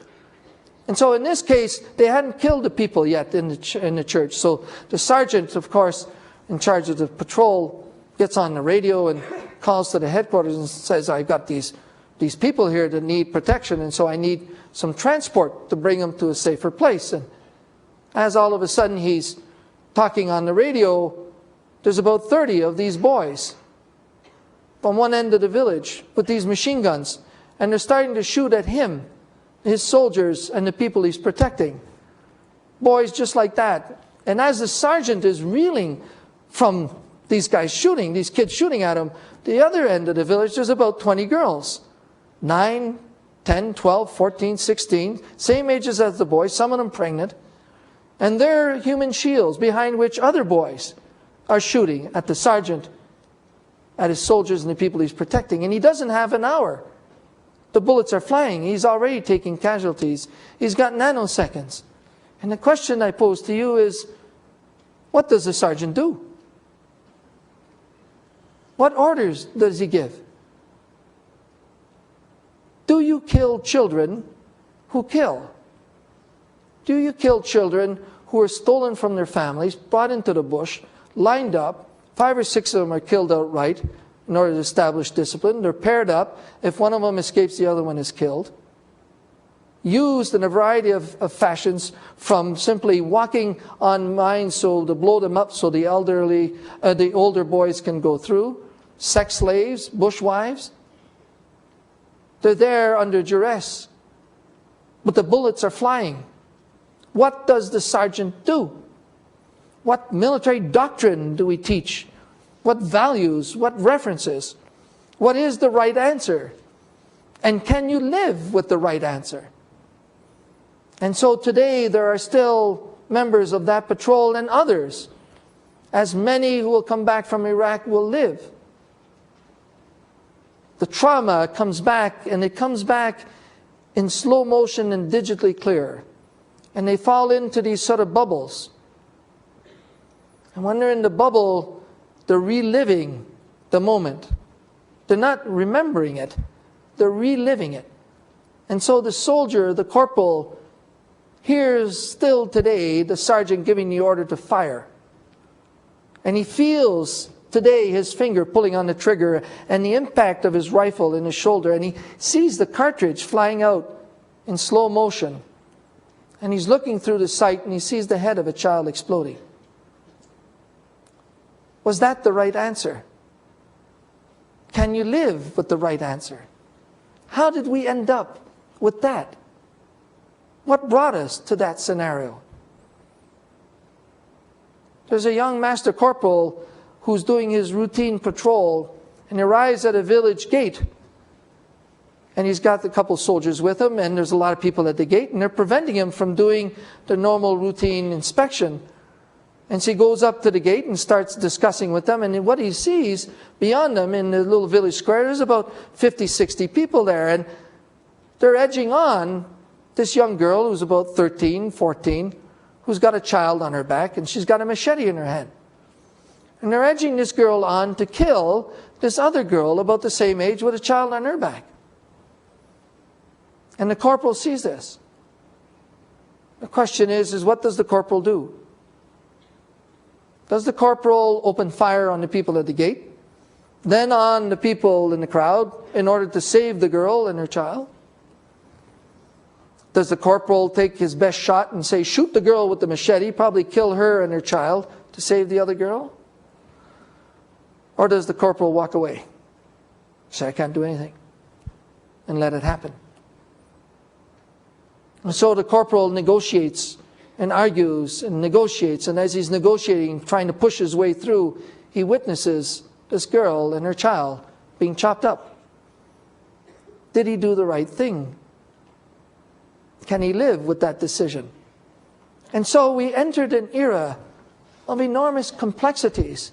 And so in this case, they hadn't killed the people yet in the church. So the sergeant, of course, in charge of the patrol, gets on the radio and calls to the headquarters and says, I've got these people here that need protection, and so I need some transport to bring them to a safer place. And as all of a sudden he's talking on the radio, there's about 30 of these boys from one end of the village with these machine guns, and they're starting to shoot at him, his soldiers, and the people he's protecting. Boys just like that. And as the sergeant is reeling from these guys shooting, these kids shooting at him, the other end of the village, there's about 20 girls. 9, 10, 12, 14, 16, same ages as the boys, some of them pregnant. And they're human shields behind which other boys are shooting at the sergeant, at his soldiers and the people he's protecting. And he doesn't have an hour. The bullets are flying. He's already taking casualties. He's got nanoseconds. And the question I pose to you is, what does the sergeant do? What orders does he give? Do you kill children who kill? Do you kill children who are stolen from their families, brought into the bush, lined up, 5 or 6 of them are killed outright in order to establish discipline. They're paired up. If one of them escapes, the other one is killed. Used in a variety of fashions, from simply walking on mines so to blow them up so the older boys can go through. Sex slaves, bushwives. They're there under duress, but the bullets are flying. What does the sergeant do? What military doctrine do we teach? What values? What references? What is the right answer? And can you live with the right answer? And so today there are still members of that patrol and others, as many who will come back from Iraq will live. The trauma comes back, and it comes back in slow motion and digitally clear. And they fall into these sort of bubbles. And when they're in the bubble, they're reliving the moment. They're not remembering it. They're reliving it. And so the soldier, the corporal, hears still today the sergeant giving the order to fire. And he feels today his finger pulling on the trigger and the impact of his rifle in his shoulder. And he sees the cartridge flying out in slow motion. And he's looking through the sight and he sees the head of a child exploding. Was that the right answer? Can you live with the right answer? How did we end up with that? What brought us to that scenario? There's a young master corporal who's doing his routine patrol, and he arrives at a village gate. And he's got a couple soldiers with him, and there's a lot of people at the gate, and they're preventing him from doing the normal routine inspection. And so he goes up to the gate and starts discussing with them, and what he sees beyond them in the little village square, there's about 50, 60 people there, and they're edging on this young girl who's about 13, 14, who's got a child on her back, and she's got a machete in her hand. And they're edging this girl on to kill this other girl about the same age with a child on her back. And the corporal sees this. The question is what does the corporal do? Does the corporal open fire on the people at the gate? Then on the people in the crowd in order to save the girl and her child? Does the corporal take his best shot and say, shoot the girl with the machete, probably kill her and her child to save the other girl? Or does the corporal walk away? Say, I can't do anything. And let it happen. And so the corporal negotiates and argues and negotiates. And as he's negotiating, trying to push his way through, he witnesses this girl and her child being chopped up. Did he do the right thing? Can he live with that decision? And so we entered an era of enormous complexities.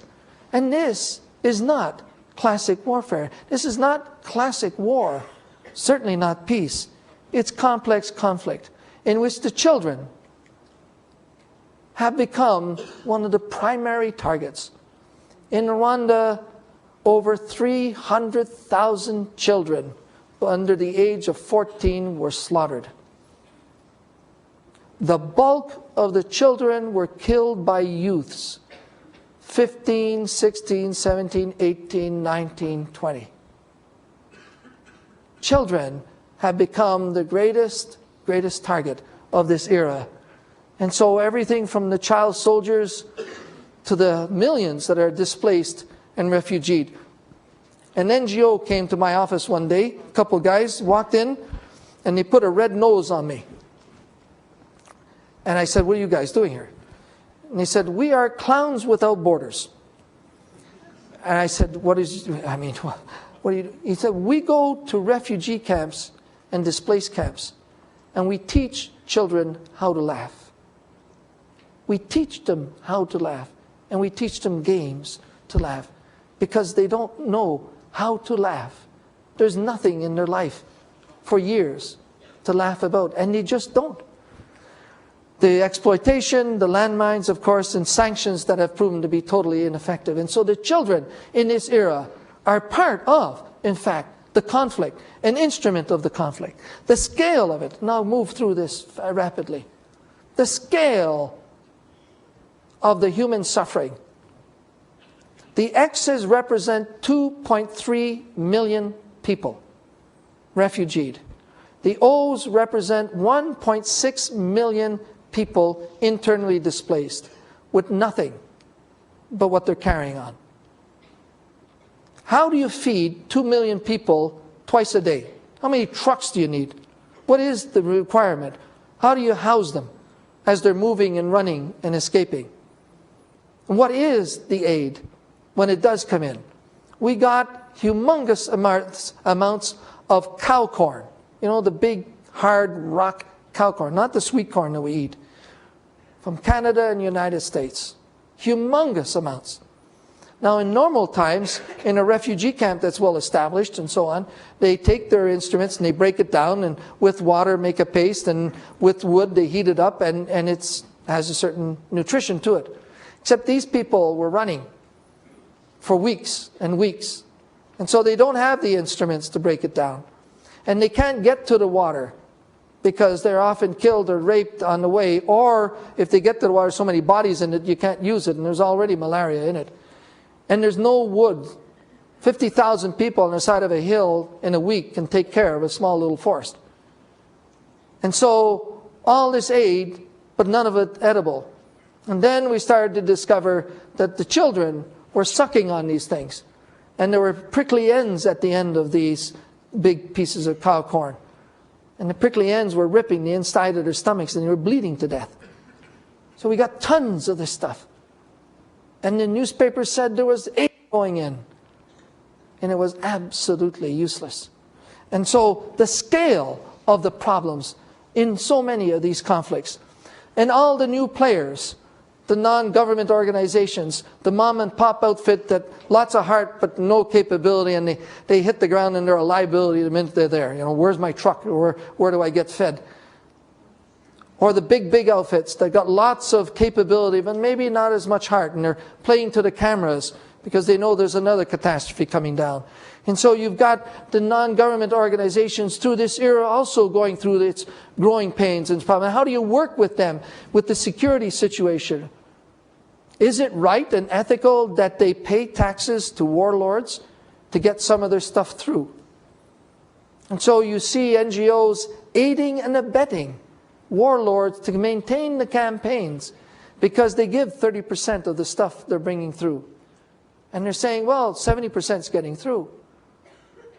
And this is not classic warfare. This is not classic war. Certainly not peace. It's complex conflict in which the children have become one of the primary targets. In Rwanda, over 300,000 children under the age of 14 were slaughtered. The bulk of the children were killed by youths, 15, 16, 17, 18, 19, 20. Children have become the greatest target of this era. And so everything from the child soldiers to the millions that are displaced and refugeed. An NGO came to my office one day, a couple guys walked in, and they put a red nose on me. And I said, what are you guys doing here? And he said, we are Clowns Without Borders. And I said, what do you do? He said, we go to refugee camps and displaced camps, and we teach children how to laugh. We teach them how to laugh, and we teach them games to laugh, because they don't know how to laugh. There's nothing in their life for years to laugh about, and they just don't. The exploitation, the landmines, of course, and sanctions that have proven to be totally ineffective. And so the children in this era are part of, in fact, the conflict, an instrument of the conflict. The scale of it, now move through this rapidly. The scale of the human suffering. The X's represent 2.3 million people refugeed. The O's represent 1.6 million people internally displaced with nothing but what they're carrying on. How do you feed 2 million people twice a day? How many trucks do you need? What is the requirement? How do you house them as they're moving and running and escaping? And what is the aid when it does come in? We got humongous amounts of cow corn. You know, the big, hard rock cow corn, not the sweet corn that we eat. From Canada and the United States. Humongous amounts. Now, in normal times, in a refugee camp that's well established and so on, they take their instruments and they break it down and with water make a paste, and with wood they heat it up, and it has a certain nutrition to it. Except these people were running for weeks and weeks. And so they don't have the instruments to break it down. And they can't get to the water because they're often killed or raped on the way. Or if they get to the water, so many bodies in it, you can't use it, and there's already malaria in it. And there's no wood. 50,000 people on the side of a hill in a week can take care of a small little forest. And so all this aid, but none of it edible. And then we started to discover that the children were sucking on these things. And there were prickly ends at the end of these big pieces of cow corn. And the prickly ends were ripping the inside of their stomachs, and they were bleeding to death. So we got tons of this stuff. And the newspaper said there was aid going in. And it was absolutely useless. And so the scale of the problems in so many of these conflicts, and all the new players, the non-government organizations, the mom and pop outfit that lots of heart but no capability, and they hit the ground and they're a liability the minute they're there. You know, where's my truck? Or where do I get fed? Or the big outfits that got lots of capability, but maybe not as much heart, and they're playing to the cameras because they know there's another catastrophe coming down. And so you've got the non-government organizations through this era also going through its growing pains and problems. How do you work with them, with the security situation? Is it right and ethical that they pay taxes to warlords to get some of their stuff through? And so you see NGOs aiding and abetting warlords to maintain the campaigns because they give 30% of the stuff they're bringing through. And they're saying, well, 70% is getting through.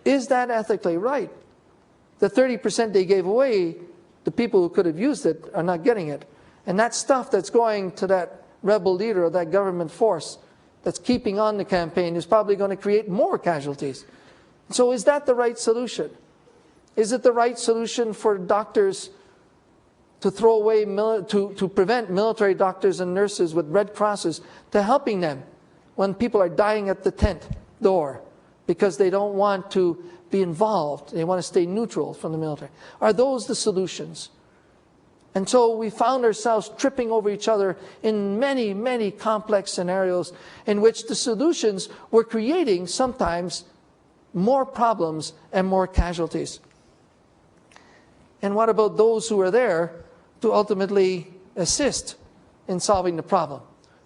Is that ethically right? The 30% they gave away, the people who could have used it are not getting it. And that stuff that's going to that rebel leader or that government force that's keeping on the campaign is probably going to create more casualties. So is that the right solution? Is it the right solution for doctors to throw away, to prevent military doctors and nurses with Red Crosses to helping them when people are dying at the tent door because they don't want to be involved, they want to stay neutral from the military? Are those the solutions? And so we found ourselves tripping over each other in many complex scenarios in which the solutions were creating sometimes more problems and more casualties. And what about those who are there to ultimately assist in solving the problem?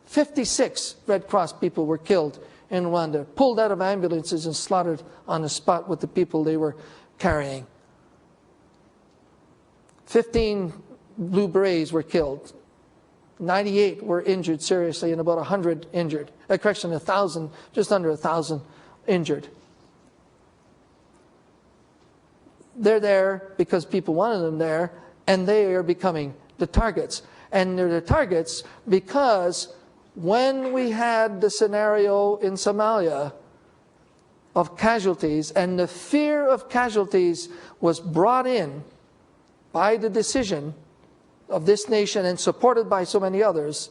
56 Red Cross people were killed in Rwanda, pulled out of ambulances and slaughtered on the spot with the people they were carrying. 15 Blue Berets were killed. 98 were injured seriously and about 100 injured. 1,000, just under 1,000 injured. They're there because people wanted them there, and they are becoming the targets. And they're the targets because when we had the scenario in Somalia of casualties, and the fear of casualties was brought in by the decision of this nation and supported by so many others,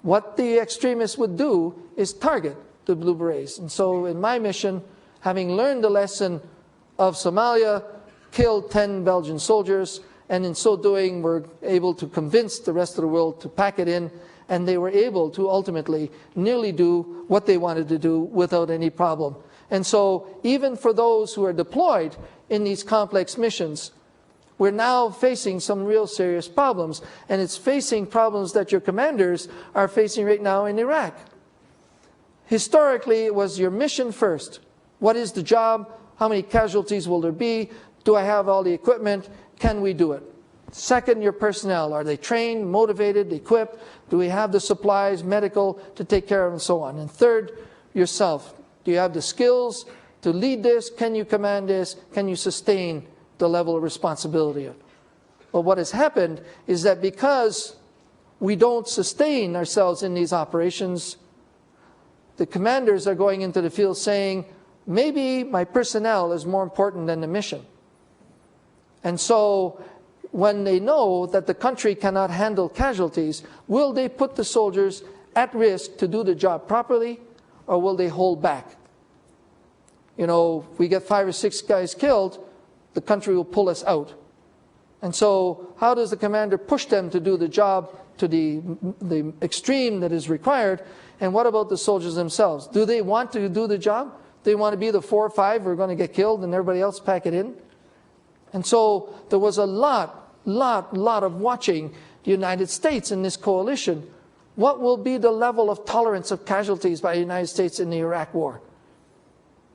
what the extremists would do is target the Blue Berets. And so in my mission, having learned the lesson of Somalia, killed 10 Belgian soldiers, and in so doing were able to convince the rest of the world to pack it in, and they were able to ultimately nearly do what they wanted to do without any problem. And so even for those who are deployed in these complex missions, we're now facing some real serious problems, and it's facing problems that your commanders are facing right now in Iraq. Historically, it was your mission first. What is the job? How many casualties will there be? Do I have all the equipment? Can we do it? Second, your personnel. Are they trained, motivated, equipped? Do we have the supplies, medical, to take care of, and so on? And third, yourself. Do you have the skills to lead this? Can you command this? Can you sustain the level of responsibility? But what has happened is that because we don't sustain ourselves in these operations, the commanders are going into the field saying, maybe my personnel is more important than the mission. And so when they know that the country cannot handle casualties, will they put the soldiers at risk to do the job properly, or will they hold back? You know, if we get 5 or 6 guys killed, the country will pull us out. And so how does the commander push them to do the job to the extreme that is required? And what about the soldiers themselves? Do they want to do the job? They want to be the 4 or 5 who are going to get killed and everybody else pack it in? And so there was a lot of watching the United States in this coalition. What will be the level of tolerance of casualties by the United States in the Iraq war?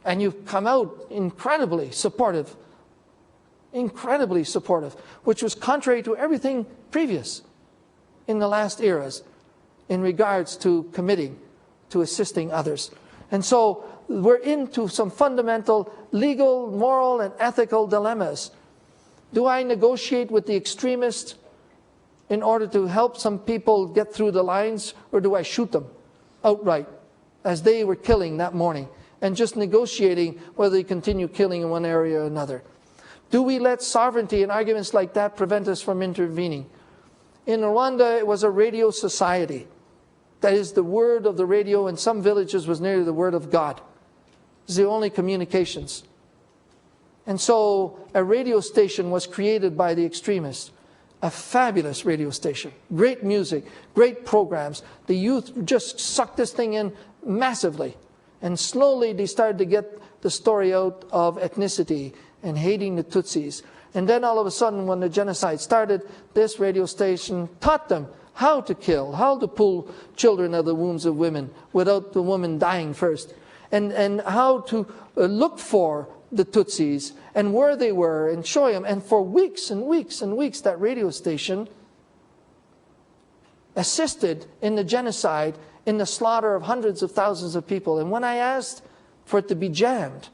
And you've come out incredibly supportive, which was contrary to everything previous in the last eras in regards to committing to assisting others. And so we're into some fundamental legal, moral, and ethical dilemmas. Do I negotiate with the extremists in order to help some people get through the lines, or do I shoot them outright as they were killing that morning and just negotiating whether they continue killing in one area or another? Do we let sovereignty and arguments like that prevent us from intervening? In Rwanda, it was a radio society. That is, the word of the radio in some villages was nearly the word of God. It was the only communications. And so a radio station was created by the extremists. a fabulous radio station. Great music, great programs. The youth just sucked this thing in massively. And slowly they started to get the story out of ethnicity and hating the Tutsis. And then all of a sudden, when the genocide started, this radio station taught them how to kill, how to pull children out of the wombs of women without the woman dying first, and how to look for the Tutsis and where they were and show them. And for weeks and weeks and weeks, that radio station assisted in the genocide, in the slaughter of hundreds of thousands of people. And when I asked for it to be jammed,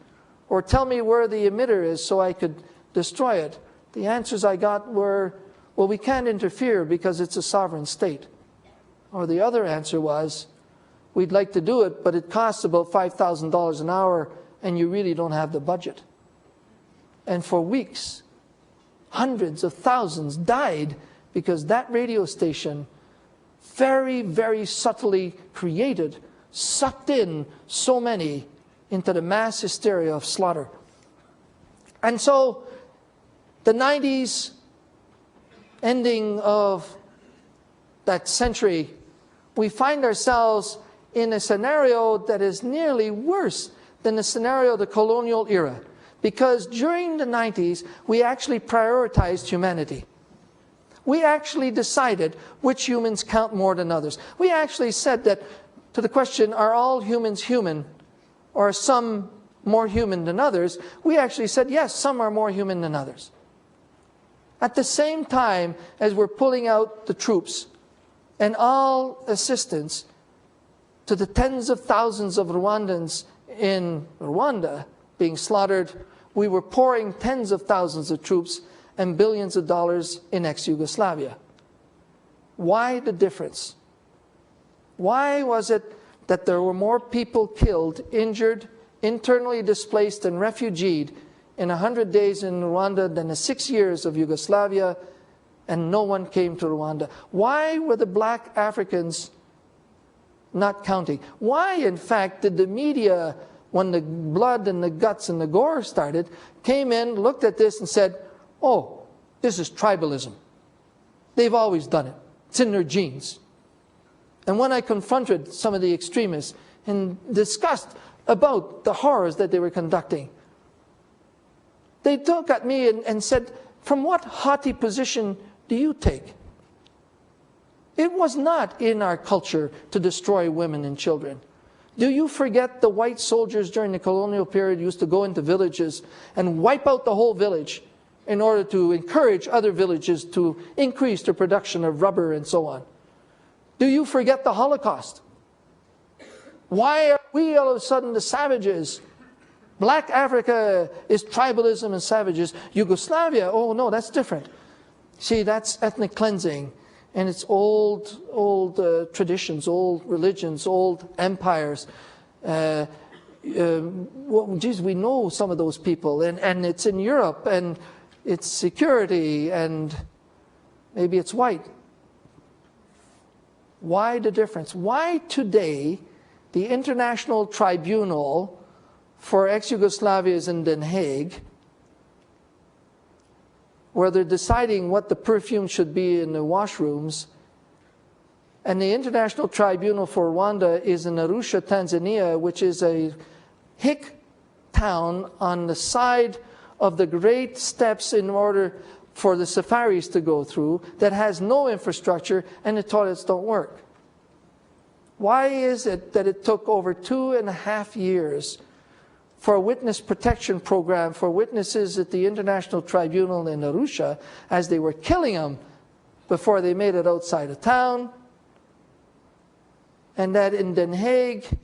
or tell me where the emitter is so I could destroy it, the answers I got were, well, we can't interfere because it's a sovereign state. Or the other answer was, we'd like to do it, but it costs about $5,000 an hour, and you really don't have the budget. And for weeks, hundreds of thousands died because that radio station, very, very subtly created, sucked in so many into the mass hysteria of slaughter. And so, the 90s, ending of that century, we find ourselves in a scenario that is nearly worse than the scenario of the colonial era. Because during the 90s, we actually prioritized humanity. We actually decided which humans count more than others. We actually said that, to the question, are all humans human, or are some more human than others? We actually said, yes, some are more human than others. At the same time as we're pulling out the troops and all assistance to the tens of thousands of Rwandans in Rwanda being slaughtered, we were pouring tens of thousands of troops and billions of dollars in ex-Yugoslavia. Why the difference? Why was it that there were more people killed, injured, internally displaced, and refugeed in 100 days in Rwanda than the 6 years of Yugoslavia, and no one came to Rwanda? Why were the black Africans not counting? Why, in fact, did the media, when the blood and the guts and the gore started, came in, looked at this and said, oh, this is tribalism. They've always done it. It's in their genes. And when I confronted some of the extremists and discussed about the horrors that they were conducting, they looked at me and said, from what haughty position do you take? It was not in our culture to destroy women and children. Do you forget the white soldiers during the colonial period used to go into villages and wipe out the whole village in order to encourage other villages to increase their production of rubber and so on? Do you forget the Holocaust? Why are we all of a sudden the savages? Black Africa is tribalism and savages. Yugoslavia, oh no, that's different. See, that's ethnic cleansing. And it's old traditions, old religions, old empires. Geez, we know some of those people. And it's in Europe, and it's security, and maybe it's white. Why the difference? Why today the International Tribunal for ex-Yugoslavia is in Den Haag, where they're deciding what the perfume should be in the washrooms, and the International Tribunal for Rwanda is in Arusha, Tanzania, which is a hick town on the side of the great steps in order for the safaris to go through, that has no infrastructure, and the toilets don't work. Why is it that it took over 2.5 years for a witness protection program for witnesses at the International Tribunal in Arusha, as they were killing them before they made it outside of town? And that in Den Haag,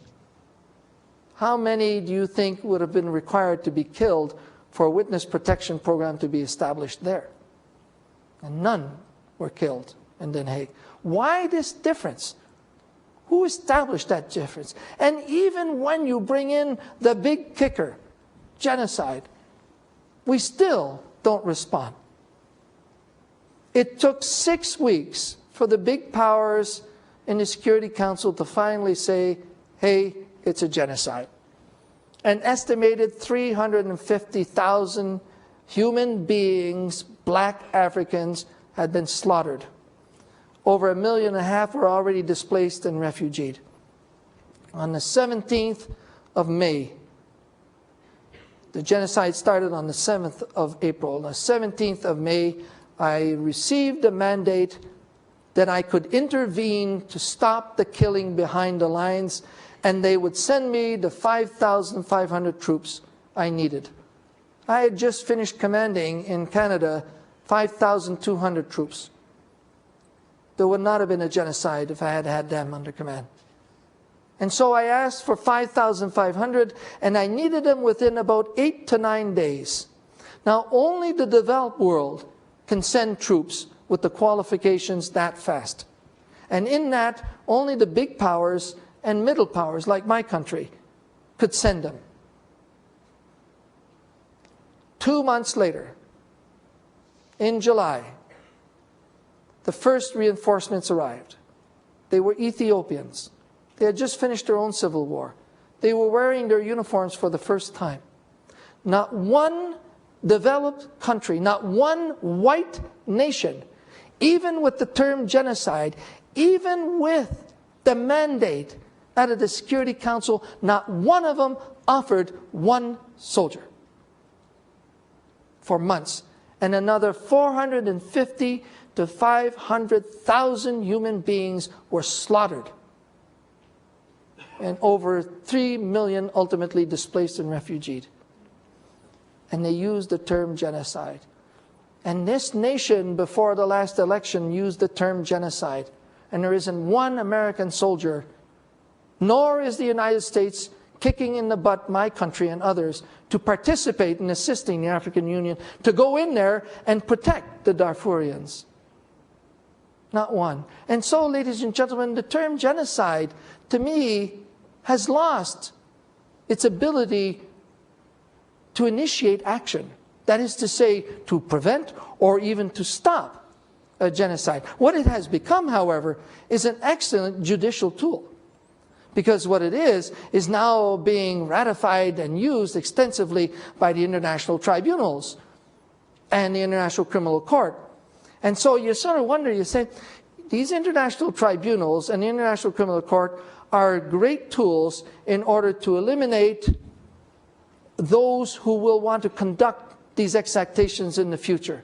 how many do you think would have been required to be killed for a witness protection program to be established there? And none were killed in Den Haag. Why this difference? Who established that difference? And even when you bring in the big kicker, genocide, we still don't respond. It took 6 weeks for the big powers in the Security Council to finally say, hey, it's a genocide. An estimated 350,000 human beings, black Africans, had been slaughtered. Over 1.5 million were already displaced and refugeed. On the 17th of May, the genocide started on the 7th of April. On the 17th of May, I received a mandate that I could intervene to stop the killing behind the lines, and they would send me the 5,500 troops I needed. I had just finished commanding in Canada 5,200 troops. There would not have been a genocide if I had had them under command. And so I asked for 5,500, and I needed them within about 8 to 9 days. Now, only the developed world can send troops with the qualifications that fast. And in that, only the big powers and middle powers, like my country, could send them. 2 months later, in July, the first reinforcements arrived. They were Ethiopians. They had just finished their own civil war. They were wearing their uniforms for the first time. Not one developed country, not one white nation, even with the term genocide, even with the mandate out of the Security Council, not one of them offered one soldier for months. And another 450 to 500,000 human beings were slaughtered. And over 3 million ultimately displaced and refugeed. And they used the term genocide. And this nation, before the last election, used the term genocide. And there isn't one American soldier, nor is the United States kicking in the butt my country and others to participate in assisting the African Union to go in there and protect the Darfurians. Not one. And so, ladies and gentlemen, the term genocide, to me, has lost its ability to initiate action. That is to say, to prevent or even to stop a genocide. What it has become, however, is an excellent judicial tool. Because what it is now being ratified and used extensively by the international tribunals and the International Criminal Court. And so you sort of wonder, you say, these international tribunals and the International Criminal Court are great tools in order to eliminate those who will want to conduct these exactions in the future.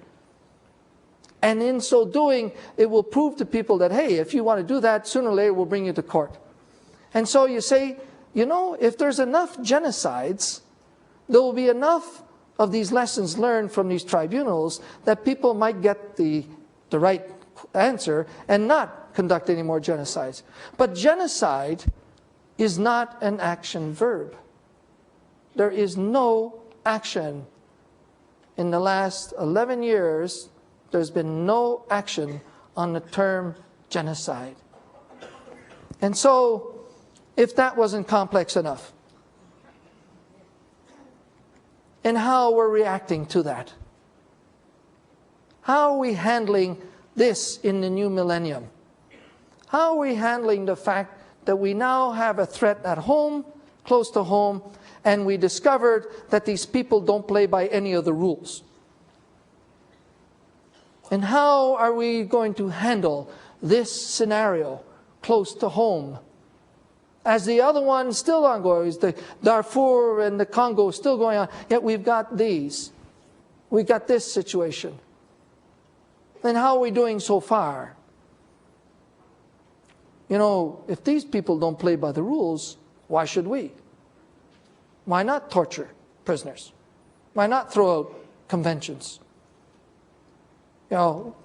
And in so doing, it will prove to people that, hey, if you want to do that, sooner or later we'll bring you to court. And so you say, you know, if there's enough genocides, there will be enough of these lessons learned from these tribunals that people might get the right answer and not conduct any more genocides. But genocide is not an action verb. There is no action. In the last 11 years, there's been no action on the term genocide. And so, if that wasn't complex enough, and how we're reacting to that, how are we handling this in the new millennium? How are we handling the fact that we now have a threat at home, close to home, and we discovered that these people don't play by any of the rules? And how are we going to handle this scenario close to home? As the other one still ongoing, is the Darfur and the Congo still going on, yet we've got these. We've got this situation. And how are we doing so far? You know, if these people don't play by the rules, why should we? Why not torture prisoners? Why not throw out conventions? You know,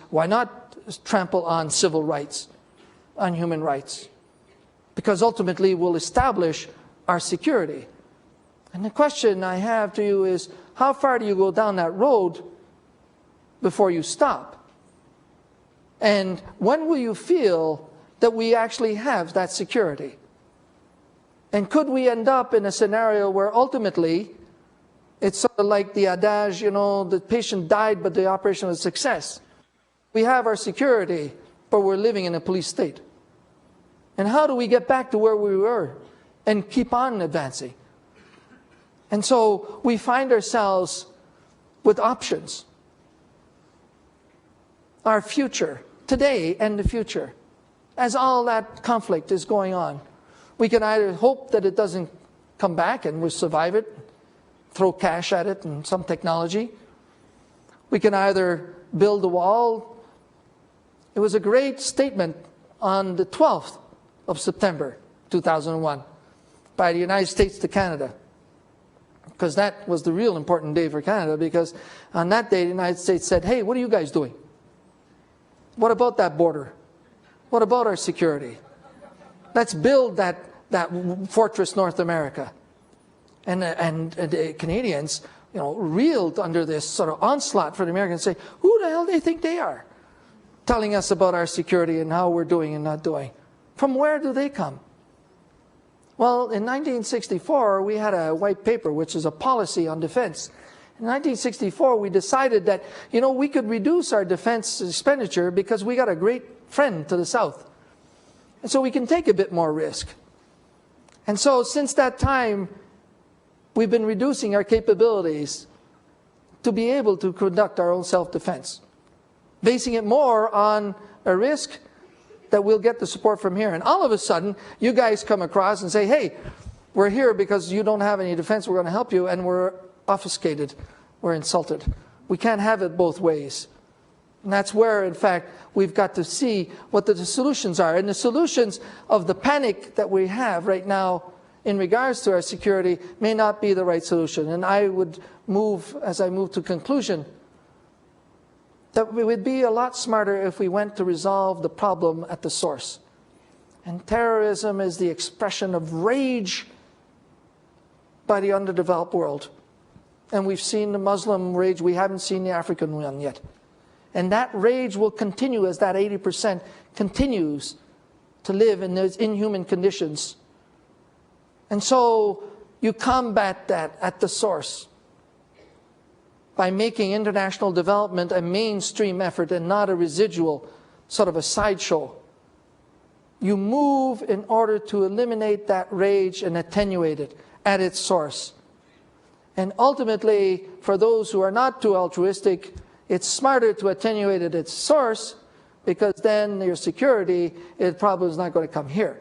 why not trample on civil rights, on human rights? Because ultimately we'll establish our security. And the question I have to you is, how far do you go down that road before you stop? And when will you feel that we actually have that security? And could we end up in a scenario where ultimately it's sort of like the adage, you know, the patient died but the operation was a success. We have our security, but we're living in a police state. And how do we get back to where we were and keep on advancing? And so we find ourselves with options. our future, today and the future, as all that conflict is going on. We can either hope that it doesn't come back and we'll survive it, throw cash at it and some technology. We can either build a wall. It was a great statement on the 12th of September 2001 by the United States to Canada, because that was the real important day for Canada, because on that day the United States said, hey, what are you guys doing? What about that border? What about our security? Let's build that fortress North America. And the Canadians, reeled under this sort of onslaught for the Americans, say, who the hell do they think they are, telling us about our security and how we're doing and not doing? From where do they come? Well, in 1964, we had a white paper, which is a policy on defense. In 1964, we decided that, we could reduce our defense expenditure because we got a great friend to the south. And so we can take a bit more risk. And so since that time, we've been reducing our capabilities to be able to conduct our own self-defense, basing it more on a risk that we'll get the support from here. And all of a sudden, you guys come across and say, hey, we're here because you don't have any defense, we're going to help you, and we're obfuscated, we're insulted. We can't have it both ways. And that's where, in fact, we've got to see what the solutions are. And the solutions of the panic that we have right now in regards to our security may not be the right solution. And I would move, as I move to conclusion, that we would be a lot smarter if we went to resolve the problem at the source. And terrorism is the expression of rage by the underdeveloped world. And we've seen the Muslim rage, we haven't seen the African one yet. And that rage will continue as that 80% continues to live in those inhuman conditions. And so you combat that at the source by making international development a mainstream effort and not a residual, sort of a sideshow. You move in order to eliminate that rage and attenuate it at its source. And ultimately, for those who are not too altruistic, it's smarter to attenuate it at its source, because then your security, it probably is not going to come here,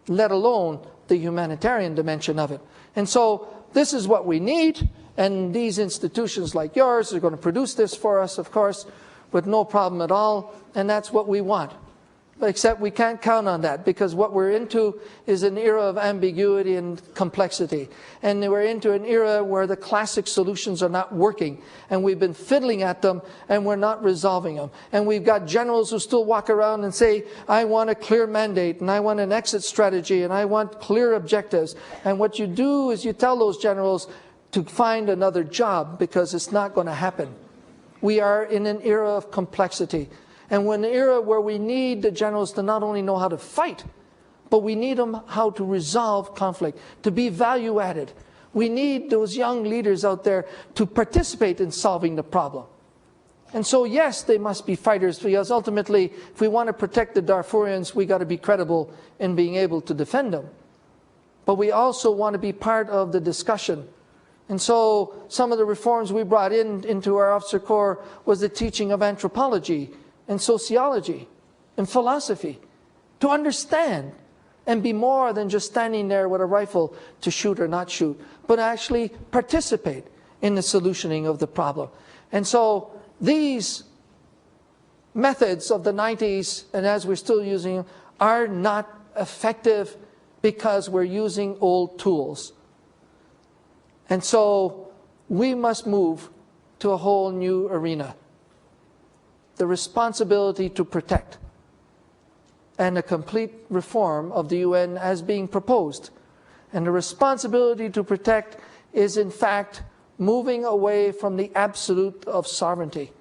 let alone the humanitarian dimension of it. And so this is what we need. And these institutions like yours are going to produce this for us, of course, with no problem at all. And that's what we want. Except we can't count on that, because what we're into is an era of ambiguity and complexity. And we're into an era where the classic solutions are not working. And we've been fiddling at them and we're not resolving them. And we've got generals who still walk around and say, I want a clear mandate and I want an exit strategy and I want clear objectives. And what you do is you tell those generals to find another job, because it's not going to happen. We are in an era of complexity. And we're in an era where we need the generals to not only know how to fight, but we need them how to resolve conflict, to be value added. We need those young leaders out there to participate in solving the problem. And so yes, they must be fighters, because ultimately, if we want to protect the Darfurians, we got to be credible in being able to defend them. But we also want to be part of the discussion. And so some of the reforms we brought into our officer corps was the teaching of anthropology and sociology and philosophy, to understand and be more than just standing there with a rifle to shoot or not shoot, but actually participate in the solutioning of the problem. And so these methods of the 90s, and as we're still using them, are not effective because we're using old tools. And so we must move to a whole new arena. The responsibility to protect, and a complete reform of the UN as being proposed. And the responsibility to protect is in fact moving away from the absolute of sovereignty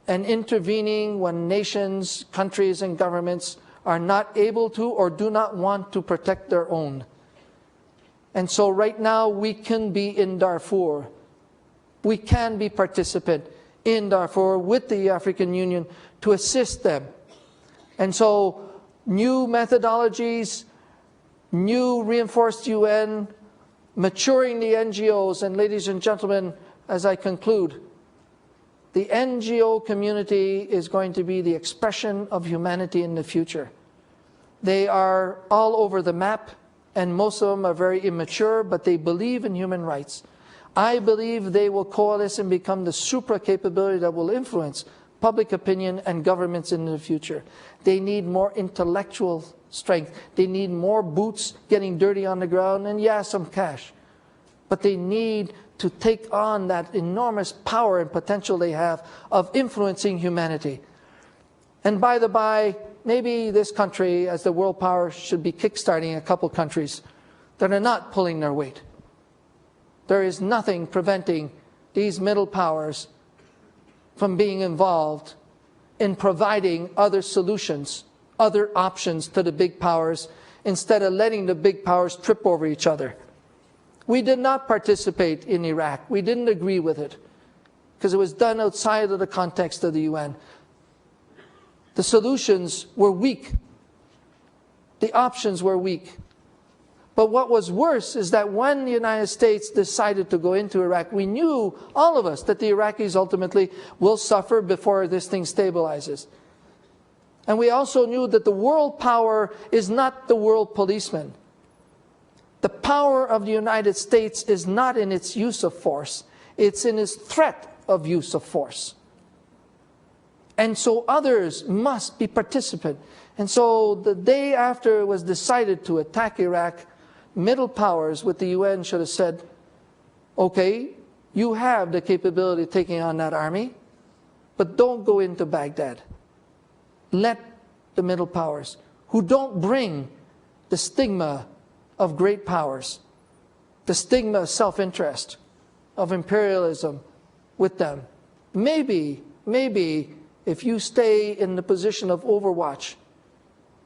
and intervening when nations, countries, and governments are not able to or do not want to protect their own. And so right now we can be in Darfur. We can be participant in Darfur with the African Union to assist them. And so new methodologies, new reinforced UN, maturing the NGOs, and ladies and gentlemen, as I conclude, The NGO community is going to be the expression of humanity in the future. They are all over the map, and most of them are very immature, but they believe in human rights. I believe they will coalesce and become the supra capability that will influence public opinion and governments in the future. They need more intellectual strength. They need more boots getting dirty on the ground, and yeah, some cash. But they need to take on that enormous power and potential they have of influencing humanity. And by the by, maybe this country, as the world power, should be kickstarting a couple countries that are not pulling their weight. There is nothing preventing these middle powers from being involved in providing other solutions, other options to the big powers, instead of letting the big powers trip over each other. We did not participate in Iraq. We didn't agree with it because it was done outside of the context of the UN. The solutions were weak. The options were weak. But what was worse is that when the United States decided to go into Iraq, we knew, all of us, that the Iraqis ultimately will suffer before this thing stabilizes. And we also knew that the world power is not the world policeman. The power of the United States is not in its use of force. It's in its threat of use of force. And so others must be participant. And so the day after it was decided to attack Iraq, middle powers with the UN should have said, okay, you have the capability of taking on that army, but don't go into Baghdad. Let the middle powers, who don't bring the stigma of great powers, the stigma of self-interest, of imperialism with them. Maybe if you stay in the position of overwatch,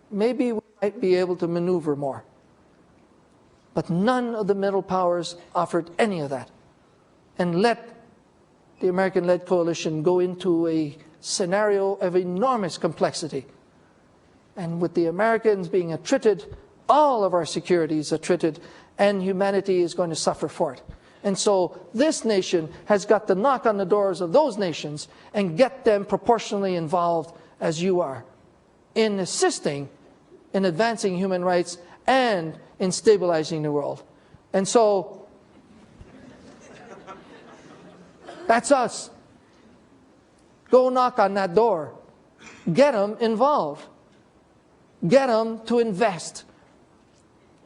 maybe we might be able to maneuver more. But none of the middle powers offered any of that. And let the American-led coalition go into a scenario of enormous complexity. And with the Americans being attrited, all of our security is attrited, and humanity is going to suffer for it. And so this nation has got to knock on the doors of those nations and get them proportionally involved as you are in assisting in advancing human rights and in stabilizing the world. And so that's us. Go knock on that door. Get them involved. Get them to invest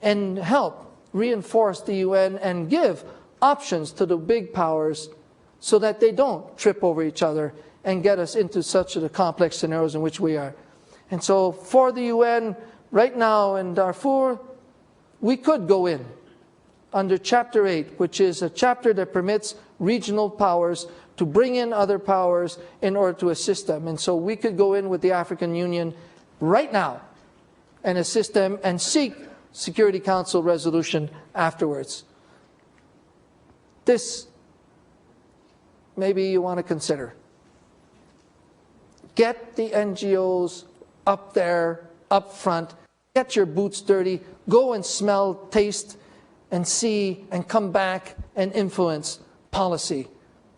and help reinforce the UN and give options to the big powers so that they don't trip over each other and get us into such a complex scenarios in which we are. And so for the UN, right now in Darfur, we could go in under Chapter 8, which is a chapter that permits regional powers to bring in other powers in order to assist them. And so we could go in with the African Union right now and assist them and seek Security Council resolution afterwards. This, maybe you want to consider. Get the NGOs up there, up front. Get your boots dirty. Go and smell, taste, and see, and come back and influence policy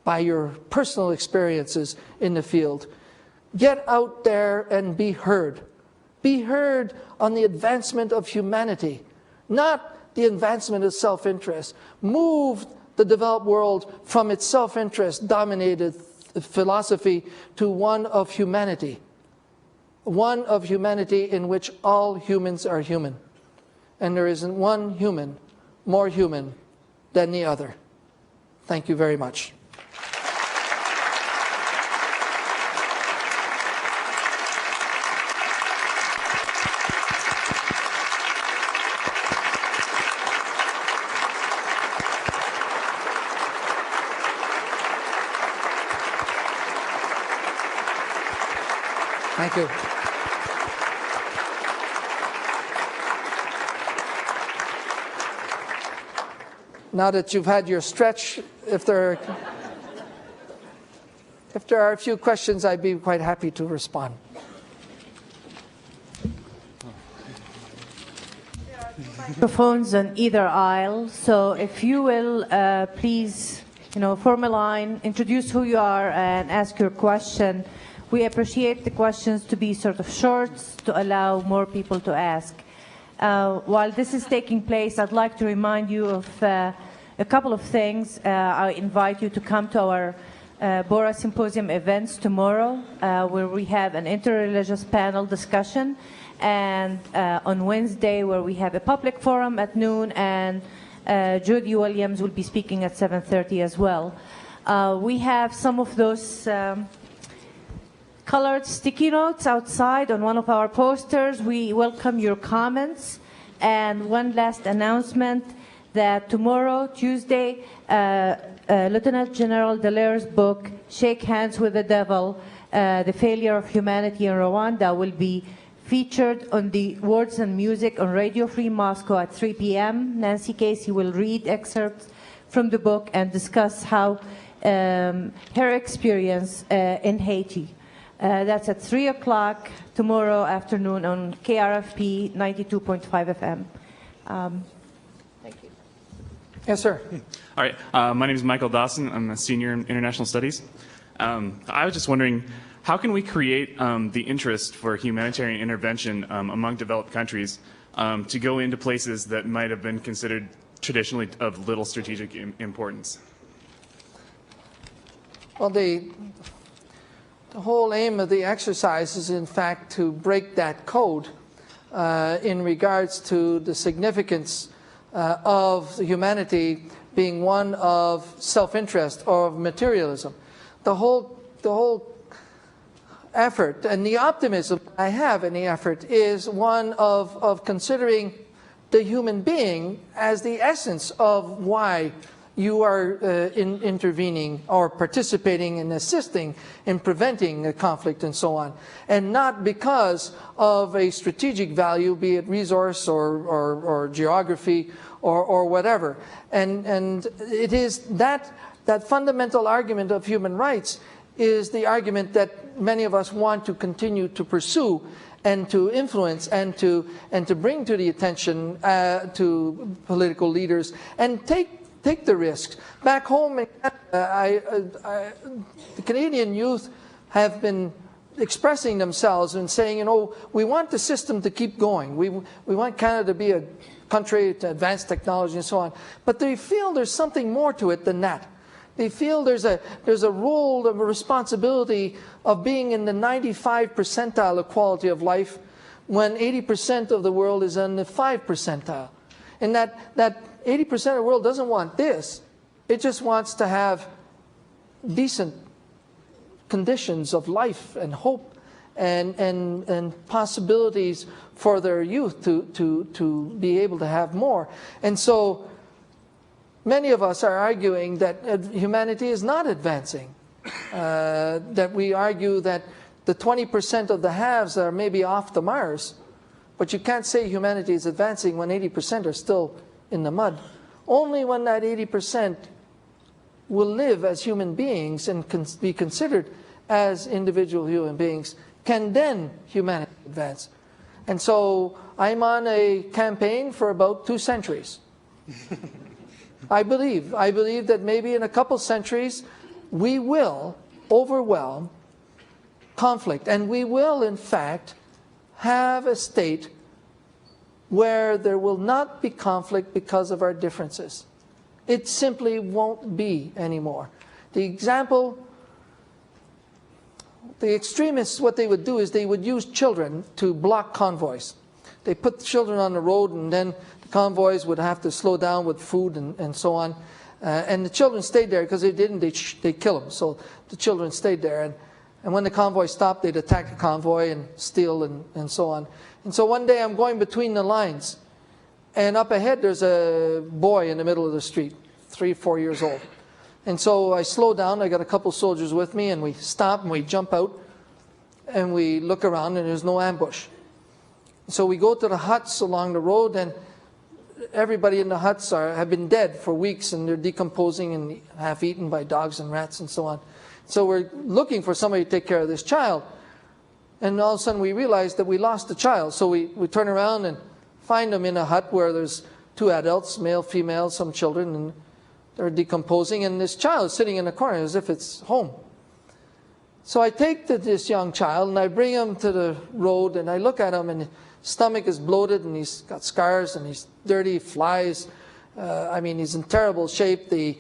by your personal experiences in the field. Get out there and be heard. Be heard on the advancement of humanity, not the advancement of self-interest. Move the developed world from its self-interest dominated philosophy to one of humanity. One of humanity in which all humans are human. And there isn't one human more human than the other. Thank you very much. Thank you. Now that you've had your stretch, if there are a few questions, I'd be quite happy to respond. Microphones on either aisle, so if you will please form a line, introduce who you are, and ask your question. We appreciate the questions to be sort of short to allow more people to ask. While this is taking place, I'd like to remind you of a couple of things. I invite you to come to our Borah Symposium events tomorrow, where we have an interreligious panel discussion, and on Wednesday, where we have a public forum at noon, and Judy Williams will be speaking at 7:30 as well. We have some of those colored sticky notes outside on one of our posters. We welcome your comments. And one last announcement, that tomorrow, Tuesday, Lieutenant General Dallaire's book, Shake Hands with the Devil, The Failure of Humanity in Rwanda, will be featured on the Words and Music on Radio Free Moscow at 3 p.m. Nancy Casey will read excerpts from the book and discuss how her experience in Haiti. That's at 3 o'clock tomorrow afternoon on KRFP 92.5 FM. Thank you. Yes, sir. All right. My name is Michael Dawson. I'm a senior in international studies. I was just wondering, how can we create the interest for humanitarian intervention among developed countries to go into places that might have been considered traditionally of little strategic importance? Well, the whole aim of the exercise is, in fact, to break that code in regards to the significance of humanity being one of self-interest or of materialism. The whole effort and the optimism I have in the effort is one of considering the human being as the essence of why you are intervening or participating and assisting in preventing a conflict and so on, and not because of a strategic value, be it resource or geography or whatever. And it is that fundamental argument of human rights is the argument that many of us want to continue to pursue and to influence and to bring to the attention to political leaders and take the risks. Back home in Canada, the Canadian youth have been expressing themselves and saying, we want the system to keep going. We want Canada to be a country to advance technology and so on. But they feel there's something more to it than that. They feel there's a role, a responsibility of being in the 95th percentile of quality of life when 80% of the world is in the 5th percentile. And that 80% of the world doesn't want this. It just wants to have decent conditions of life and hope and possibilities for their youth to be able to have more. And so many of us are arguing that humanity is not advancing, that we argue that the 20% of the haves are maybe off the Mars, but you can't say humanity is advancing when 80% are still in the mud. Only when that 80% will live as human beings and be considered as individual human beings can then humanity advance. And so I'm on a campaign for about 2 centuries. I believe that maybe in a couple centuries we will overwhelm conflict, and we will in fact have a state where there will not be conflict because of our differences. It simply won't be anymore. The example, the extremists, what they would do is they would use children to block convoys. They put children on the road, and then the convoys would have to slow down with food and so on. And the children stayed there, because they didn't, they'd kill them. So the children stayed there. And when the convoy stopped, they'd attack the convoy and steal and so on. And so one day I'm going between the lines, and up ahead there's a boy in the middle of the street, 3 or 4 years old. And so I slow down, I got a couple soldiers with me, and we stop and we jump out and we look around, and there's no ambush. So we go to the huts along the road, and everybody in the huts have been dead for weeks, and they're decomposing and half eaten by dogs and rats and so on. So we're looking for somebody to take care of this child. And all of a sudden we realize that we lost the child. So we turn around and find them in a hut where there's 2 adults, male, female, some children. And They're decomposing, and this child is sitting in the corner as if it's home. So I take this young child and I bring him to the road, and I look at him, and his stomach is bloated, and he's got scars, and he's dirty, flies. I mean, he's in terrible shape, the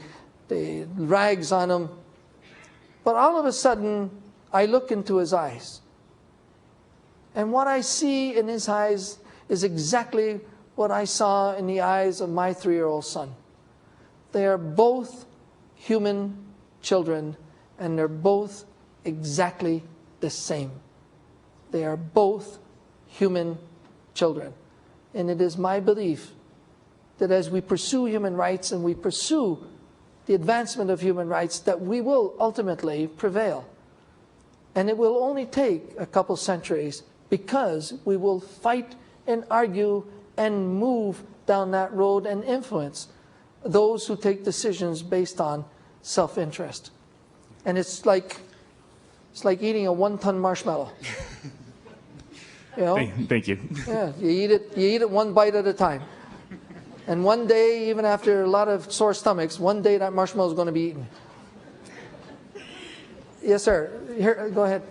rags on him. But all of a sudden, I look into his eyes. And what I see in his eyes is exactly what I saw in the eyes of my 3-year-old son. They are both human children, and they're both exactly the same. They are both human children. And it is my belief that as we pursue human rights and we pursue the advancement of human rights, that we will ultimately prevail. And it will only take a couple centuries, because we will fight and argue and move down that road and influence those who take decisions based on self-interest. And it's like eating a 1-ton marshmallow. You know? Thank you. Yeah, you eat it one bite at a time. And one day, even after a lot of sore stomachs, one day that marshmallow is going to be eaten. Yes, sir. Here, go ahead.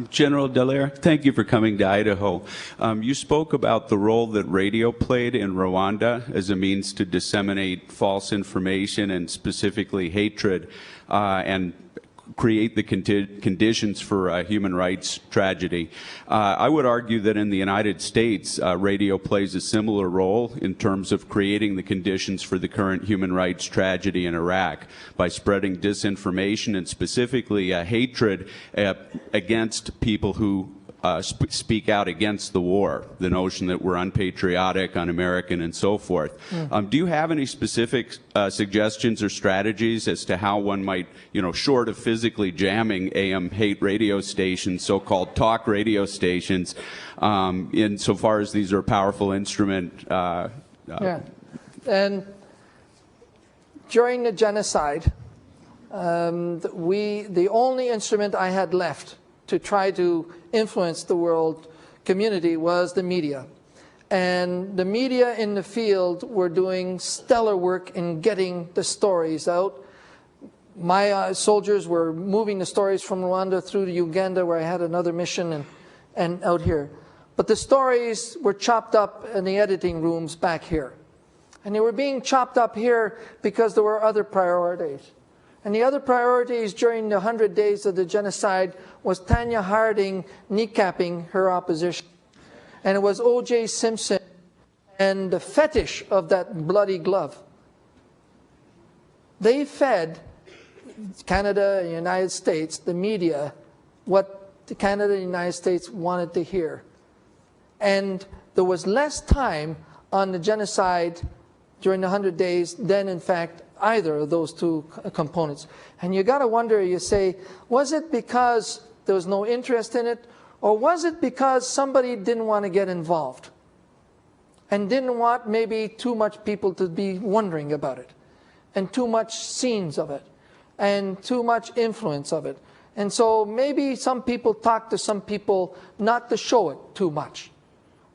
General Dallaire, thank you for coming to Idaho. You spoke about the role that radio played in Rwanda as a means to disseminate false information and specifically hatred and create the conditions for human rights tragedy. I would argue that in the United States, radio plays a similar role in terms of creating the conditions for the current human rights tragedy in Iraq by spreading disinformation and specifically hatred against people who speak out against the war, the notion that we're unpatriotic, un-American, and so forth. Do you have any specific suggestions or strategies as to how one might, short of physically jamming AM hate radio stations, so-called talk radio stations, insofar as these are a powerful instrument? Yeah. And during the genocide, the only instrument I had left to try to influence the world community was the media. And the media in the field were doing stellar work in getting the stories out. My soldiers were moving the stories from Rwanda through to Uganda, where I had another mission, and out here. But the stories were chopped up in the editing rooms back here. And they were being chopped up here because there were other priorities. And the other priorities during the 100 days of the genocide was Tanya Harding kneecapping her opposition. And it was O.J. Simpson and the fetish of that bloody glove. They fed Canada and the United States, the media, what the Canada and the United States wanted to hear. And there was less time on the genocide during the 100 days than, in fact, either of those two components. And you got to wonder, you say, was it because there was no interest in it, or was it because somebody didn't want to get involved and didn't want maybe too much people to be wondering about it, and too much scenes of it, and too much influence of it? And so maybe some people talk to some people not to show it too much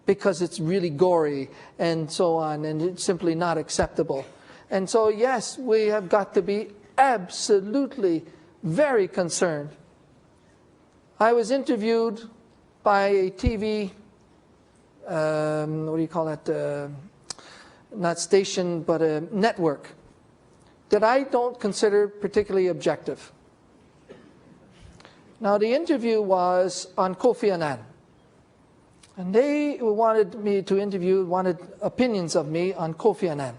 because it's really gory and so on, and it's simply not acceptable. And so, yes, we have got to be absolutely very concerned. I was interviewed by a TV, what do you call that, not station, but a network, that I don't consider particularly objective. Now, the interview was on Kofi Annan. And they wanted me to interview, wanted opinions of me on Kofi Annan.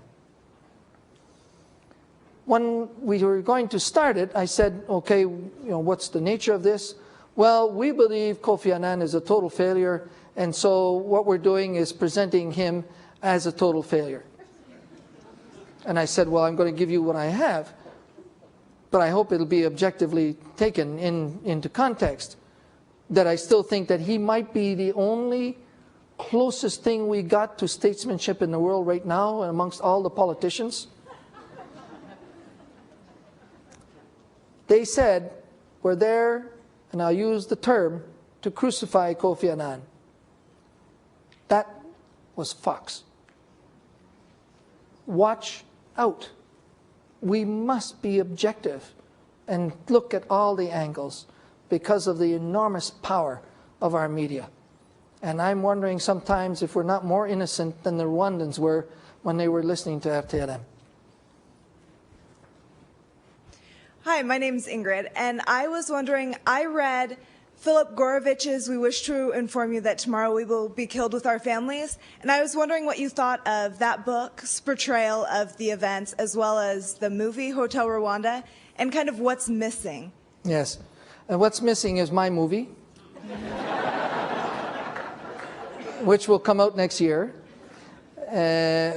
When we were going to start it, I said, okay, what's the nature of this? Well, we believe Kofi Annan is a total failure, and so what we're doing is presenting him as a total failure. And I said, well, I'm going to give you what I have, but I hope it'll be objectively taken into context, that I still think that he might be the only closest thing we got to statesmanship in the world right now amongst all the politicians. They said, we're there, and I'll use the term, to crucify Kofi Annan. That was Fox. Watch out. we must be objective and look at all the angles because of the enormous power of our media. And I'm wondering sometimes if we're not more innocent than the Rwandans were when they were listening to RTLM. Hi, my name is Ingrid, and I was wondering, I read Philip Gorovich's We Wish to Inform You That Tomorrow We Will Be Killed with Our Families, and I was wondering what you thought of that book's portrayal of the events, as well as the movie Hotel Rwanda, and kind of what's missing. Yes. And what's missing is my movie, which will come out next year,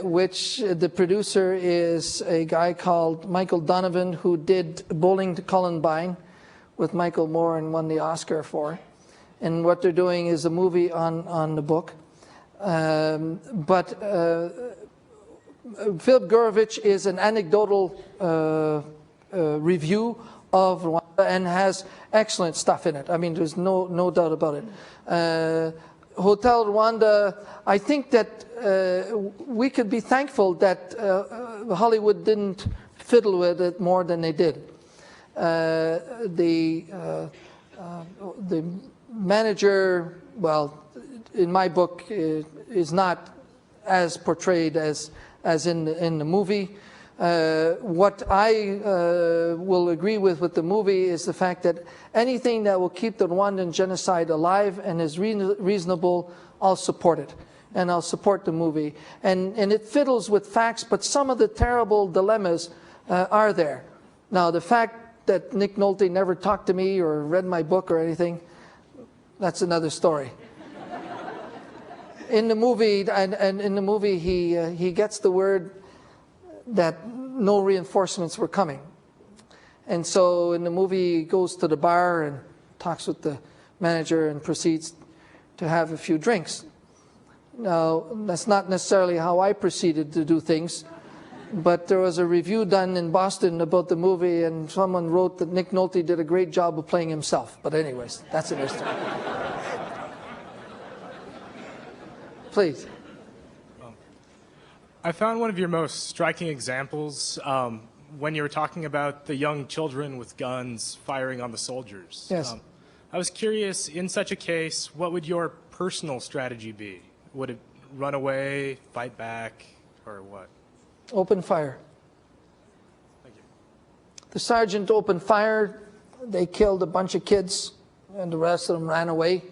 which the producer is a guy called Michael Donovan, who did Bowling to Columbine with Michael Moore and won the Oscar for. And what they're doing is a movie on the book. But Philip Gorovich is an anecdotal review of Rwanda and has excellent stuff in it. I mean, there's no doubt about it. Hotel Rwanda, I think that we could be thankful that Hollywood didn't fiddle with it more than they did. The manager, well, in my book, is not as portrayed as in the movie. What I will agree with the movie is the fact that anything that will keep the Rwandan genocide alive and is reasonable, I'll support it. And I'll support the movie. And it fiddles with facts, but some of the terrible dilemmas are there. Now, the fact that Nick Nolte never talked to me or read my book or anything, that's another story. In the movie, and in the movie, he gets the word that no reinforcements were coming. And so in the movie, he goes to the bar and talks with the manager and proceeds to have a few drinks. Now, that's not necessarily how I proceeded to do things, but there was a review done in Boston about the movie, and someone wrote that Nick Nolte did a great job of playing himself. But anyways, that's an history. Please. I found one of your most striking examples when you were talking about the young children with guns firing on the soldiers. Yes. I was curious, in such a case, what would your personal strategy be? Would it run away, fight back, or what? Open fire. Thank you. The sergeant opened fire. They killed a bunch of kids, and the rest of them ran away.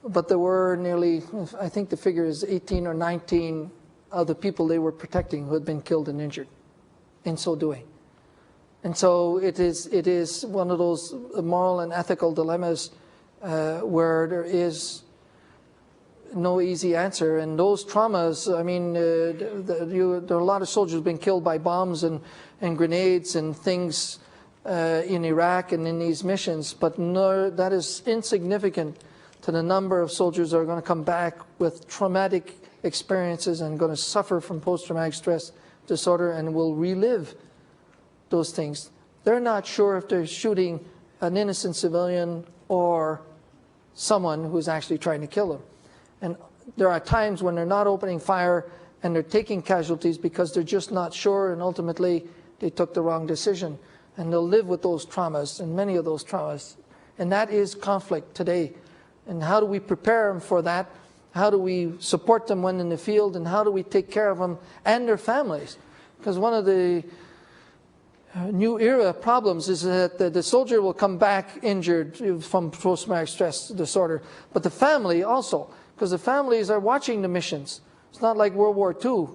But there were nearly, I think the figure is 18 or 19 of the people they were protecting who had been killed and injured in so doing. And so it is one of those moral and ethical dilemmas where there is no easy answer. And those traumas, I mean, there are a lot of soldiers being killed by bombs and grenades and things in Iraq and in these missions, but no, that is insignificant to the number of soldiers that are going to come back with traumatic experiences and going to suffer from post-traumatic stress disorder and will relive those things. They're not sure if they're shooting an innocent civilian or someone who's actually trying to kill them. And there are times when they're not opening fire and they're taking casualties because they're just not sure, and ultimately they took the wrong decision. And they'll live with those traumas, and many of those traumas. And that is conflict today. And how do we prepare them for that? How do we support them when in the field? And how do we take care of them and their families? Because one of the new era problems is that the soldier will come back injured from post-traumatic stress disorder, but the family also, because the families are watching the missions. It's not like World War II,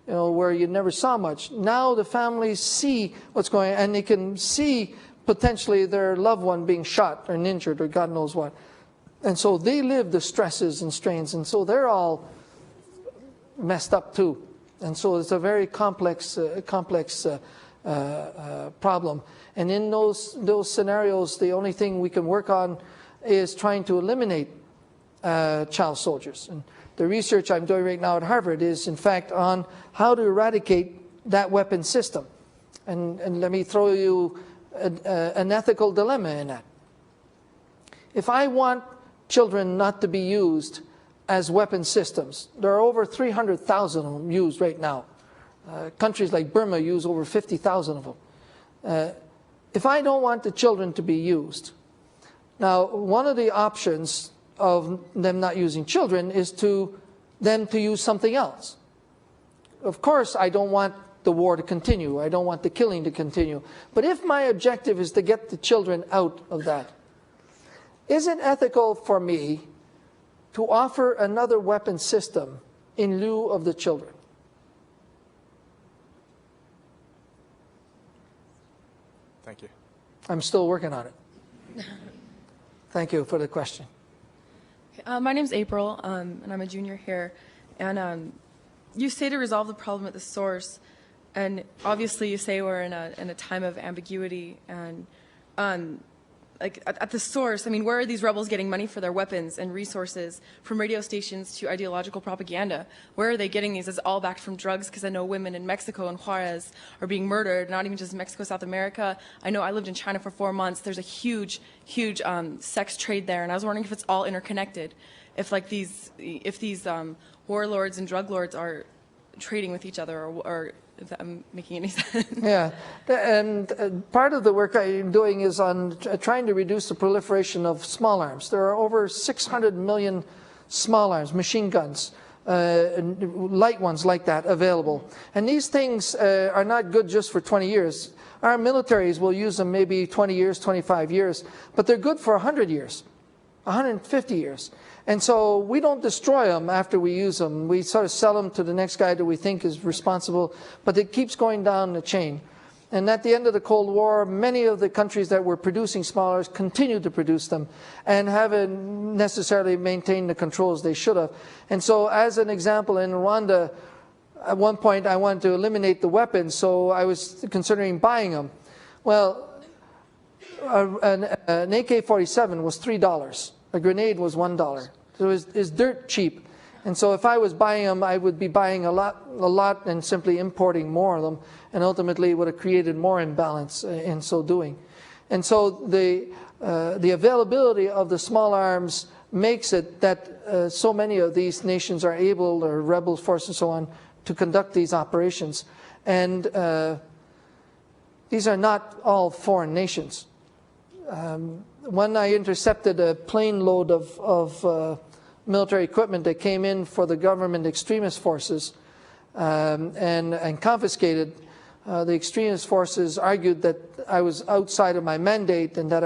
where you never saw much. Now the families see what's going on, and they can see potentially their loved one being shot or injured or God knows what. And so they live the stresses and strains, and so they're all messed up too. And so it's a very complex problem. And in those scenarios, the only thing we can work on is trying to eliminate child soldiers. And the research I'm doing right now at Harvard is, in fact, on how to eradicate that weapon system. And let me throw you an ethical dilemma in that. If I want children not to be used as weapon systems, there are over 300,000 of them used right now. Countries like Burma use over 50,000 of them. If I don't want the children to be used, now one of the options of them not using children is them to use something else. Of course, I don't want the war to continue. I don't want the killing to continue. But if my objective is to get the children out of that, is it ethical for me to offer another weapon system in lieu of the children? Thank you. I'm still working on it. Thank you for the question. My name's April, and I'm a junior here. And you say to resolve the problem at the source, and obviously you say we're in a time of ambiguity. And like at the source, I mean, where are these rebels getting money for their weapons and resources, from radio stations to ideological propaganda? Where are they getting these? Is it all backed from drugs? Because I know women in Mexico and Juarez are being murdered, not even just Mexico, South America. I know I lived in China for 4 months. There's a huge sex trade there, and I was wondering if it's all interconnected. If like these warlords and drug lords are trading with each other, or if I'm making any sense. Yeah, and part of the work I'm doing is on trying to reduce the proliferation of small arms. There are over 600 million small arms, machine guns, light ones like that available. And these things are not good just for 20 years. Our militaries will use them maybe 20 years, 25 years, but they're good for 100 years, 150 years. And so we don't destroy them after we use them. We sort of sell them to the next guy that we think is responsible, but it keeps going down the chain. And at the end of the Cold War, many of the countries that were producing small arms continued to produce them and haven't necessarily maintained the controls they should have. And so as an example, in Rwanda, at one point I wanted to eliminate the weapons, so I was considering buying them. Well, an AK-47 was $3. A grenade was $1. So it's dirt cheap. And so if I was buying them, I would be buying a lot and simply importing more of them, and ultimately would have created more imbalance in so doing. And so the availability of the small arms makes it that so many of these nations are able, or rebel forces and so on, to conduct these operations. And these are not all foreign nations. When I intercepted a plane load of military equipment that came in for the government extremist forces and confiscated, the extremist forces argued that I was outside of my mandate and that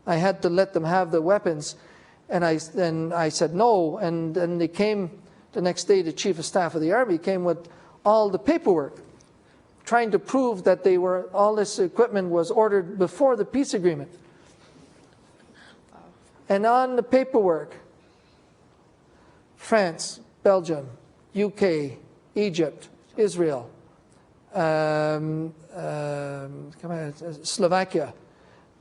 I had to let them have the weapons. And I said no, and then they came the next day, the Chief of Staff of the Army came with all the paperwork trying to prove that all this equipment was ordered before the peace agreement. And on the paperwork, France, Belgium, UK, Egypt, Israel, Slovakia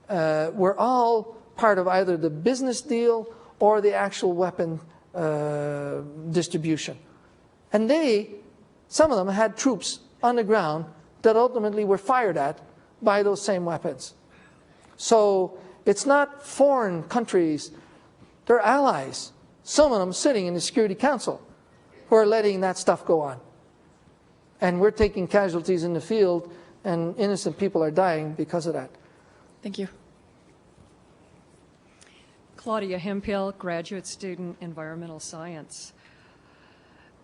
were all part of either the business deal or the actual weapon distribution. And some of them had troops on the ground that ultimately were fired at by those same weapons. So it's not foreign countries, they're allies. Some of them sitting in the Security Council who are letting that stuff go on. And we're taking casualties in the field, and innocent people are dying because of that. Thank you. Claudia Hemphill, graduate student, environmental science.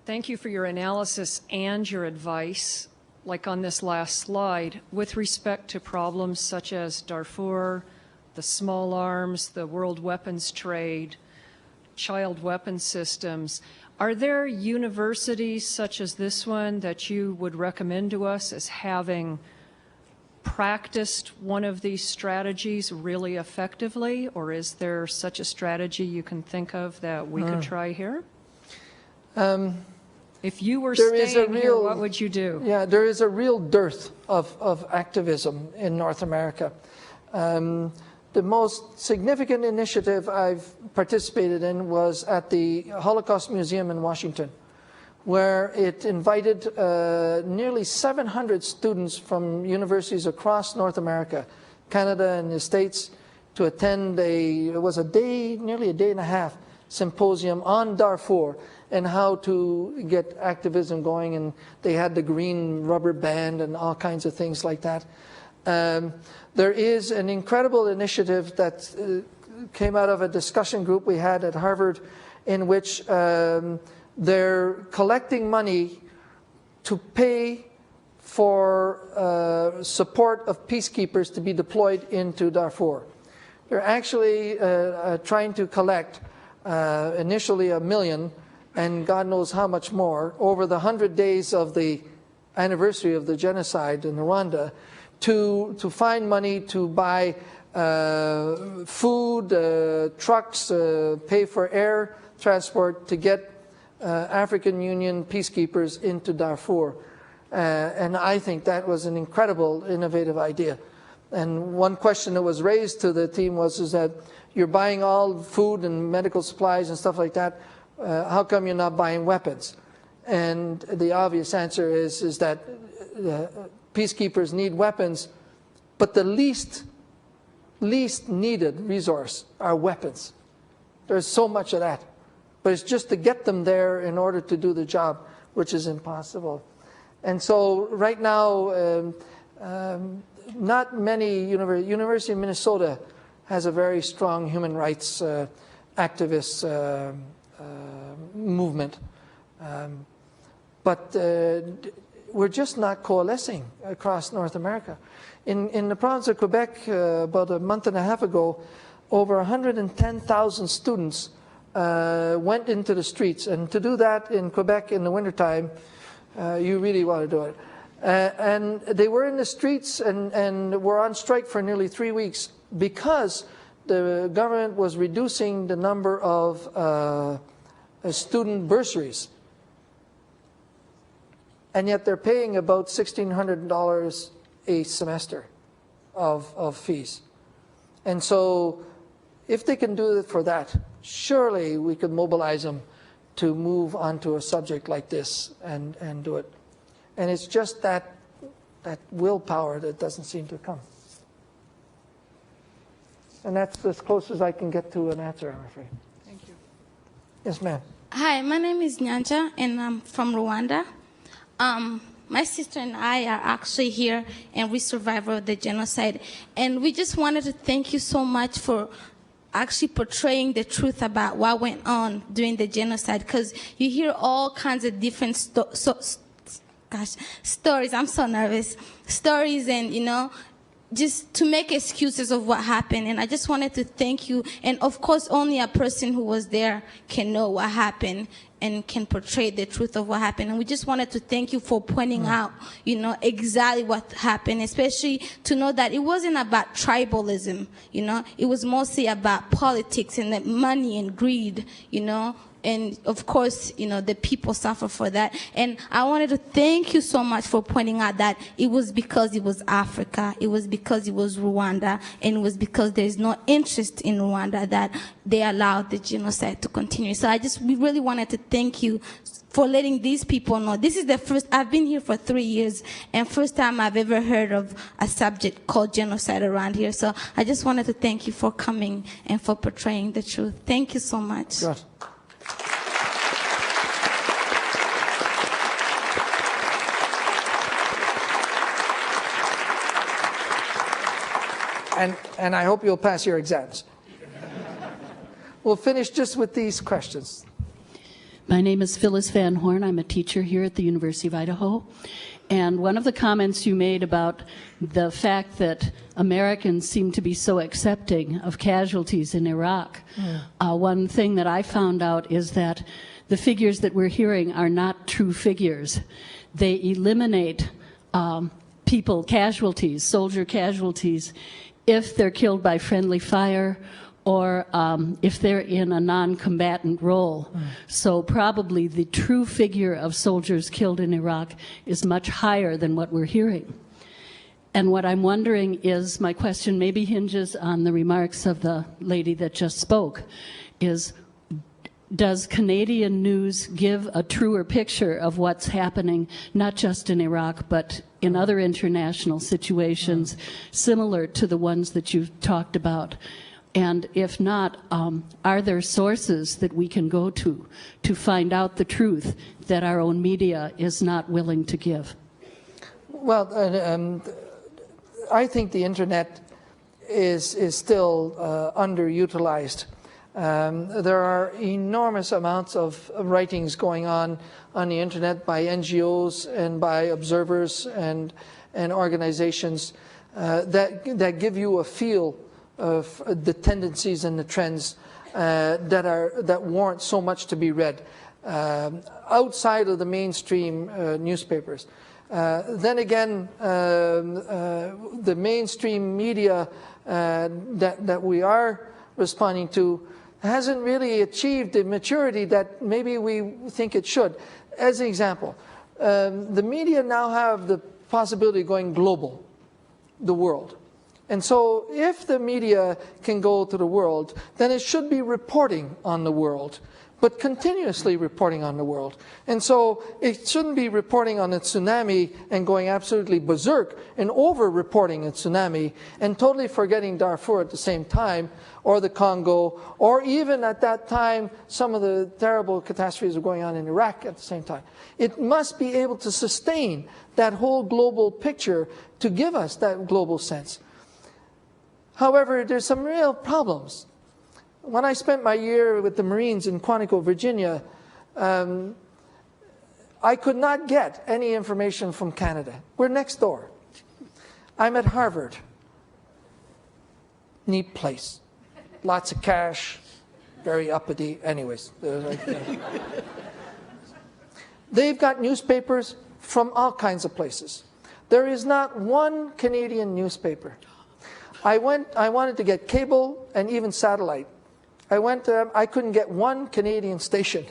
Thank you for your analysis and your advice, like on this last slide, with respect to problems such as Darfur, the small arms, the world weapons trade, child weapon systems. Are there universities such as this one that you would recommend to us as having practiced one of these strategies really effectively, or is there such a strategy you can think of that we could try here? If you were staying here, what would you do? Yeah, there is a real dearth of activism in North America. The most significant initiative I've participated in was at the Holocaust Museum in Washington, where it invited nearly 700 students from universities across North America, Canada and the States, to attend it was a day, nearly a day and a half, symposium on Darfur and how to get activism going, and they had the green rubber band and all kinds of things like that. There is an incredible initiative that came out of a discussion group we had at Harvard, in which they're collecting money to pay for support of peacekeepers to be deployed into Darfur. They're actually trying to collect initially $1 million, and God knows how much more, over the 100 days of the anniversary of the genocide in Rwanda, to find money to buy food, trucks, pay for air transport to get African Union peacekeepers into Darfur. And I think that was an incredible, innovative idea. And one question that was raised to the team is that you're buying all food and medical supplies and stuff like that, how come you're not buying weapons? And the obvious answer is that peacekeepers need weapons, but the least needed resource are weapons. There's so much of that. But it's just to get them there in order to do the job, which is impossible. And so right now, not many University of Minnesota has a very strong human rights activist movement. But we're just not coalescing across North America. In the province of Quebec, about a month and a half ago, over 110,000 students went into the streets. And to do that in Quebec in the wintertime, you really want to do it. And they were in the streets and were on strike for nearly 3 weeks because the government was reducing the number of student bursaries. And yet they're paying about $1,600 a semester of fees. And so if they can do it for that, surely we could mobilize them to move onto a subject like this and do it. And it's just that willpower that doesn't seem to come. And that's as close as I can get to an answer, I'm afraid. Thank you. Yes, ma'am. Hi, my name is Nyanja, and I'm from Rwanda. My sister and I are actually here, and we survived the genocide. And we just wanted to thank you so much for actually portraying the truth about what went on during the genocide, because you hear all kinds of different stories. I'm so nervous. Stories, and just to make excuses of what happened. And I just wanted to thank you. And of course, only a person who was there can know what happened and can portray the truth of what happened. And we just wanted to thank you for pointing out, exactly what happened, especially to know that it wasn't about tribalism, it was mostly about politics and the money and greed, And of course, the people suffer for that. And I wanted to thank you so much for pointing out that it was because it was Africa, it was because it was Rwanda, and it was because there's no interest in Rwanda that they allowed the genocide to continue. So we really wanted to thank you for letting these people know. This is the first, I've been here for 3 years, and first time I've ever heard of a subject called genocide around here. So I just wanted to thank you for coming and for portraying the truth. Thank you so much. Good. And I hope you'll pass your exams. We'll finish just with these questions. My name is Phyllis Van Horn. I'm a teacher here at the University of Idaho. And one of the comments you made about the fact that Americans seem to be so accepting of casualties in Iraq, one thing that I found out is that the figures that we're hearing are not true figures. They eliminate people, casualties, soldier casualties, if they're killed by friendly fire or if they're in a non-combatant role. So probably the true figure of soldiers killed in Iraq is much higher than what we're hearing. And what I'm wondering is, my question maybe hinges on the remarks of the lady that just spoke, is does Canadian news give a truer picture of what's happening, not just in Iraq, but in other international situations similar to the ones that you've talked about? And if not, are there sources that we can go to find out the truth that our own media is not willing to give? Well, I think the internet is still underutilized. There are enormous amounts of writings going on the internet by NGOs and by observers and organizations that give you a feel of the tendencies and the trends that warrant so much to be read outside of the mainstream newspapers. Then again, the mainstream media that we are responding to hasn't really achieved the maturity that maybe we think it should. As an example, the media now have the possibility of going global, the world. And so if the media can go to the world, then it should be reporting on the world, but continuously reporting on the world. And so it shouldn't be reporting on a tsunami and going absolutely berserk and over-reporting a tsunami and totally forgetting Darfur at the same time, or the Congo, or even at that time some of the terrible catastrophes that are going on in Iraq at the same time. It must be able to sustain that whole global picture to give us that global sense. However, there's some real problems. When I spent my year with the Marines in Quantico, Virginia, I could not get any information from Canada. We're next door. I'm at Harvard. Neat place. Lots of cash, very uppity. Anyways. They've got newspapers from all kinds of places. There is not one Canadian newspaper. I wanted to get cable and even satellite. I couldn't get one Canadian station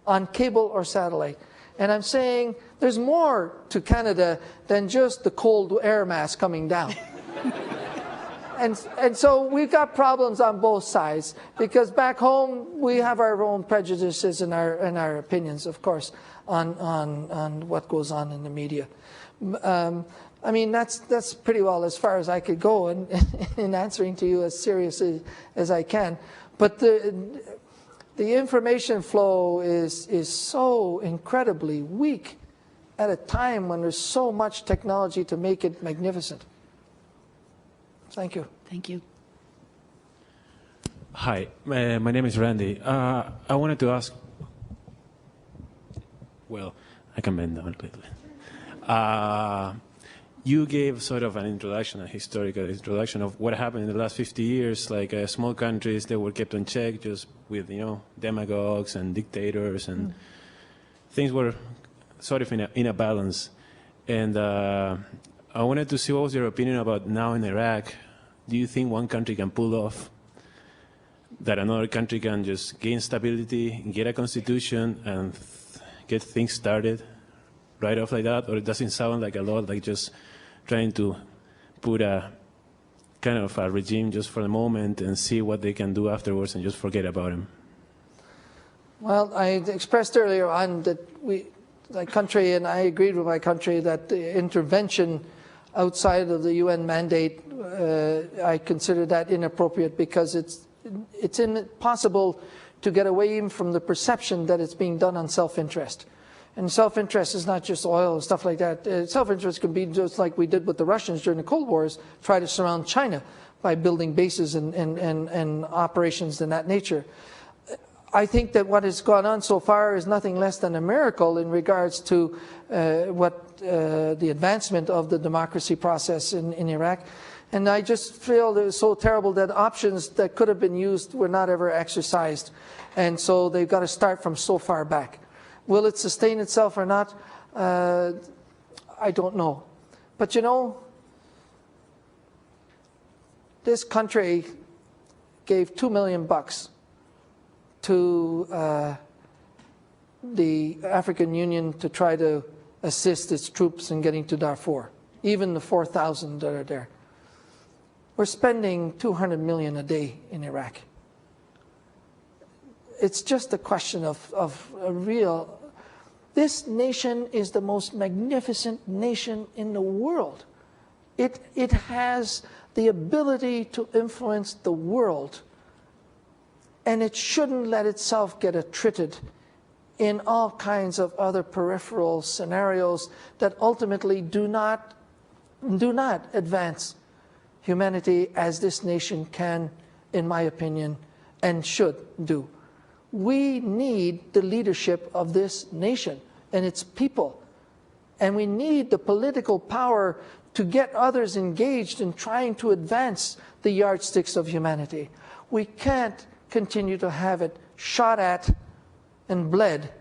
on cable or satellite. And I'm saying there's more to Canada than just the cold air mass coming down. And so we've got problems on both sides, because back home we have our own prejudices and our opinions, of course, on what goes on in the media. I mean, that's pretty well as far as I could go in answering to you as seriously as I can. But the information flow is so incredibly weak at a time when there's so much technology to make it magnificent. Thank you. Thank you. Hi, my name is Randy. I wanted to ask, well, I can bend down a little bit. You gave sort of an introduction, a historical introduction of what happened in the last 50 years, like small countries that were kept in check just with, demagogues and dictators, and things were sort of in a balance. And I wanted to see what was your opinion about now in Iraq. Do you think one country can pull off that another country can just gain stability, get a constitution, and get things started right off like that? Or it doesn't sound like a lot, like just trying to put a kind of a regime just for the moment and see what they can do afterwards and just forget about him? Well, I expressed earlier on that my country, and I agreed with my country, that the intervention outside of the UN mandate, I consider that inappropriate, because it's impossible to get away even from the perception that it's being done on self-interest. And self-interest is not just oil and stuff like that. Self-interest can be just like we did with the Russians during the Cold Wars, try to surround China by building bases and operations in that nature. I think that what has gone on so far is nothing less than a miracle in regards to the advancement of the democracy process in Iraq. And I just feel that it's so terrible that options that could have been used were not ever exercised. And so they've got to start from so far back. Will it sustain itself or not? I don't know. But this country gave $2 million to the African Union to try to assist its troops in getting to Darfur, even the 4,000 that are there. We're spending $200 million a day in Iraq. It's just a question of a real... This nation is the most magnificent nation in the world. It has the ability to influence the world, and it shouldn't let itself get attrited in all kinds of other peripheral scenarios that ultimately do not advance humanity as this nation can, in my opinion, and should do. We need the leadership of this nation and its people. And we need the political power to get others engaged in trying to advance the yardsticks of humanity. We can't continue to have it shot at and bled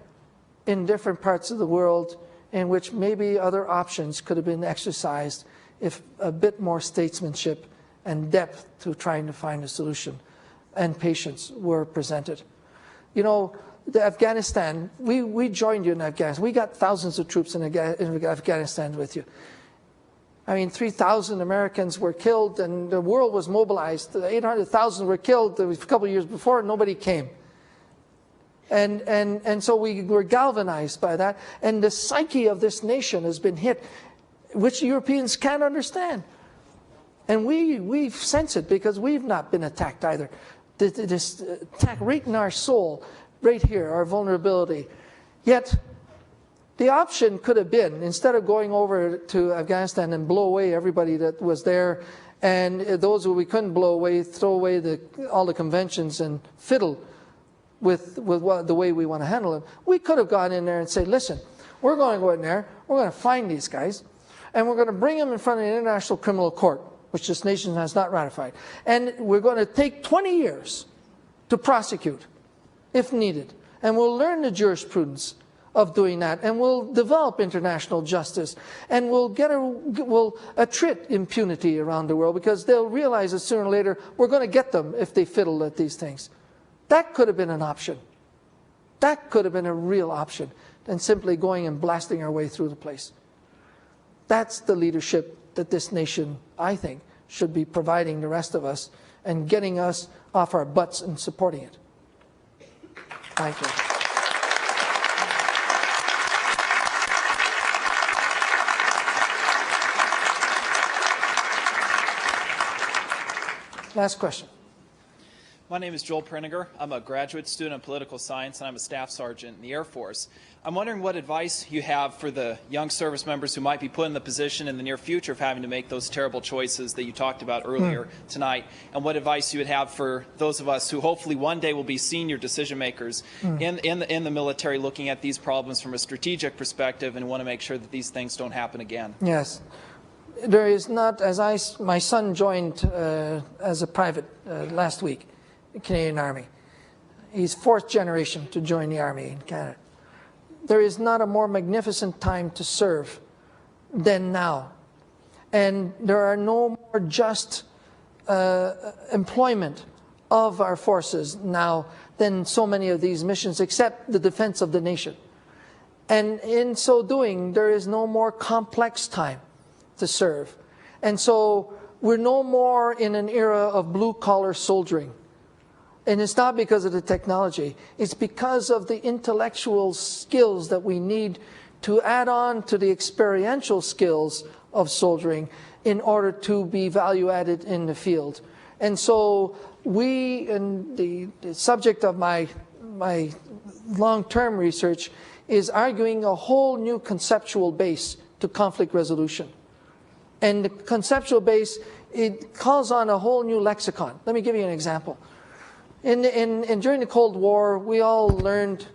in different parts of the world in which maybe other options could have been exercised if a bit more statesmanship and depth to trying to find a solution and patience were presented. You know, Afghanistan, we joined you in Afghanistan. We got thousands of troops in Afghanistan with you. I mean, 3,000 Americans were killed and the world was mobilized. 800,000 were killed a couple of years before, nobody came. And so we were galvanized by that. And the psyche of this nation has been hit, which Europeans can't understand. And we sense it because we've not been attacked either. This attack right in our soul, right here, our vulnerability. Yet, the option could have been, instead of going over to Afghanistan and blow away everybody that was there, and those who we couldn't blow away, throw away all the conventions and fiddle with the way we want to handle it, we could have gone in there and said, listen, we're going to go in there, we're going to find these guys, and we're going to bring them in front of the International Criminal Court, which this nation has not ratified. And we're going to take 20 years to prosecute, if needed. And we'll learn the jurisprudence of doing that, and we'll develop international justice, and we'll attrit impunity around the world, because they'll realize that sooner or later we're going to get them if they fiddle at these things. That could have been an option. That could have been a real option than simply going and blasting our way through the place. That's the leadership that this nation, I think, should be providing the rest of us and getting us off our butts and supporting it. Thank you. Last question. My name is Joel Priniger. I'm a graduate student of political science, and I'm a staff sergeant in the Air Force. I'm wondering what advice you have for the young service members who might be put in the position in the near future of having to make those terrible choices that you talked about earlier tonight, and what advice you would have for those of us who hopefully one day will be senior decision makers in the military, looking at these problems from a strategic perspective and want to make sure that these things don't happen again. Yes. There is not, my son joined as a private last week, the Canadian Army. He's fourth generation to join the Army in Canada. There is not a more magnificent time to serve than now. And there are no more just employment of our forces now than so many of these missions, except the defense of the nation. And in so doing, there is no more complex time to serve. And so we're no more in an era of blue-collar soldiering. And it's not because of the technology. It's because of the intellectual skills that we need to add on to the experiential skills of soldiering in order to be value-added in the field. And so we, and the subject of my long-term research, is arguing a whole new conceptual base to conflict resolution. And the conceptual base, it calls on a whole new lexicon. Let me give you an example. During the Cold War, we all learned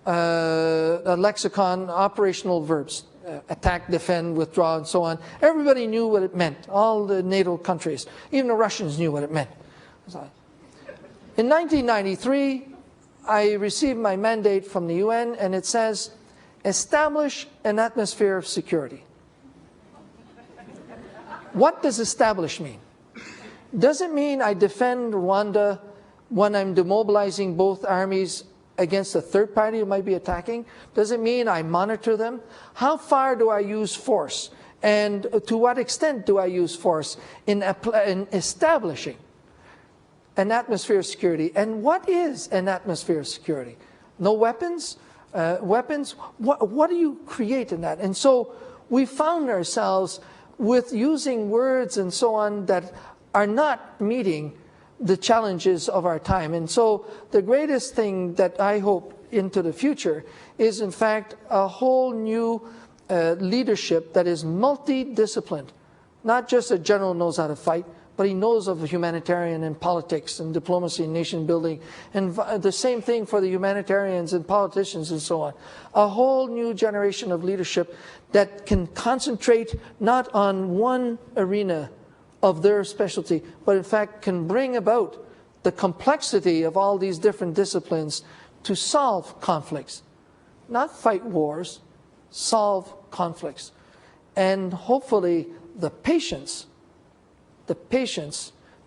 a lexicon, operational verbs, attack, defend, withdraw, and so on. Everybody knew what it meant, all the NATO countries. Even the Russians knew what it meant. In 1993, I received my mandate from the UN, and it says, establish an atmosphere of security. What does establish mean? Does it mean I defend Rwanda when I'm demobilizing both armies against a third party who might be attacking? Does it mean I monitor them? How far do I use force? And to what extent do I use force in establishing an atmosphere of security? And what is an atmosphere of security? No weapons? Weapons? What do you create in that? And so we found ourselves with using words and so on that are not meeting the challenges of our time. And so the greatest thing that I hope into the future is, in fact, a whole new leadership that is multidisciplined. Not just a general knows how to fight, but he knows of humanitarian and politics and diplomacy and nation building. And the same thing for the humanitarians and politicians and so on. A whole new generation of leadership that can concentrate not on one arena of their specialty, but in fact can bring about the complexity of all these different disciplines to solve conflicts. Not fight wars, solve conflicts. And hopefully the patience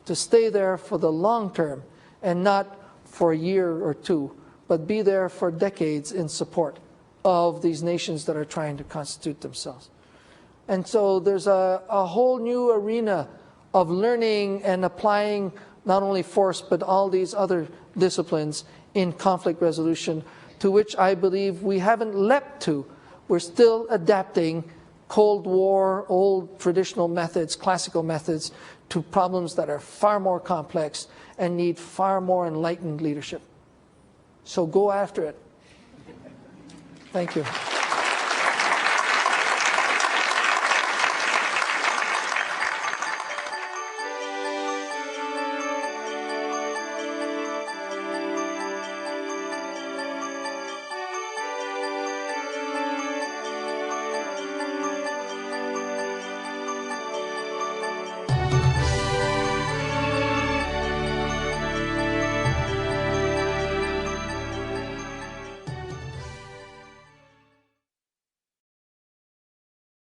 to stay there for the long term and not for a year or two, but be there for decades in support of these nations that are trying to constitute themselves. And so there's a whole new arena of learning and applying not only force, but all these other disciplines in conflict resolution, to which I believe we haven't leapt to. We're still adapting Cold War, old traditional methods, classical methods, to problems that are far more complex and need far more enlightened leadership. So go after it. Thank you.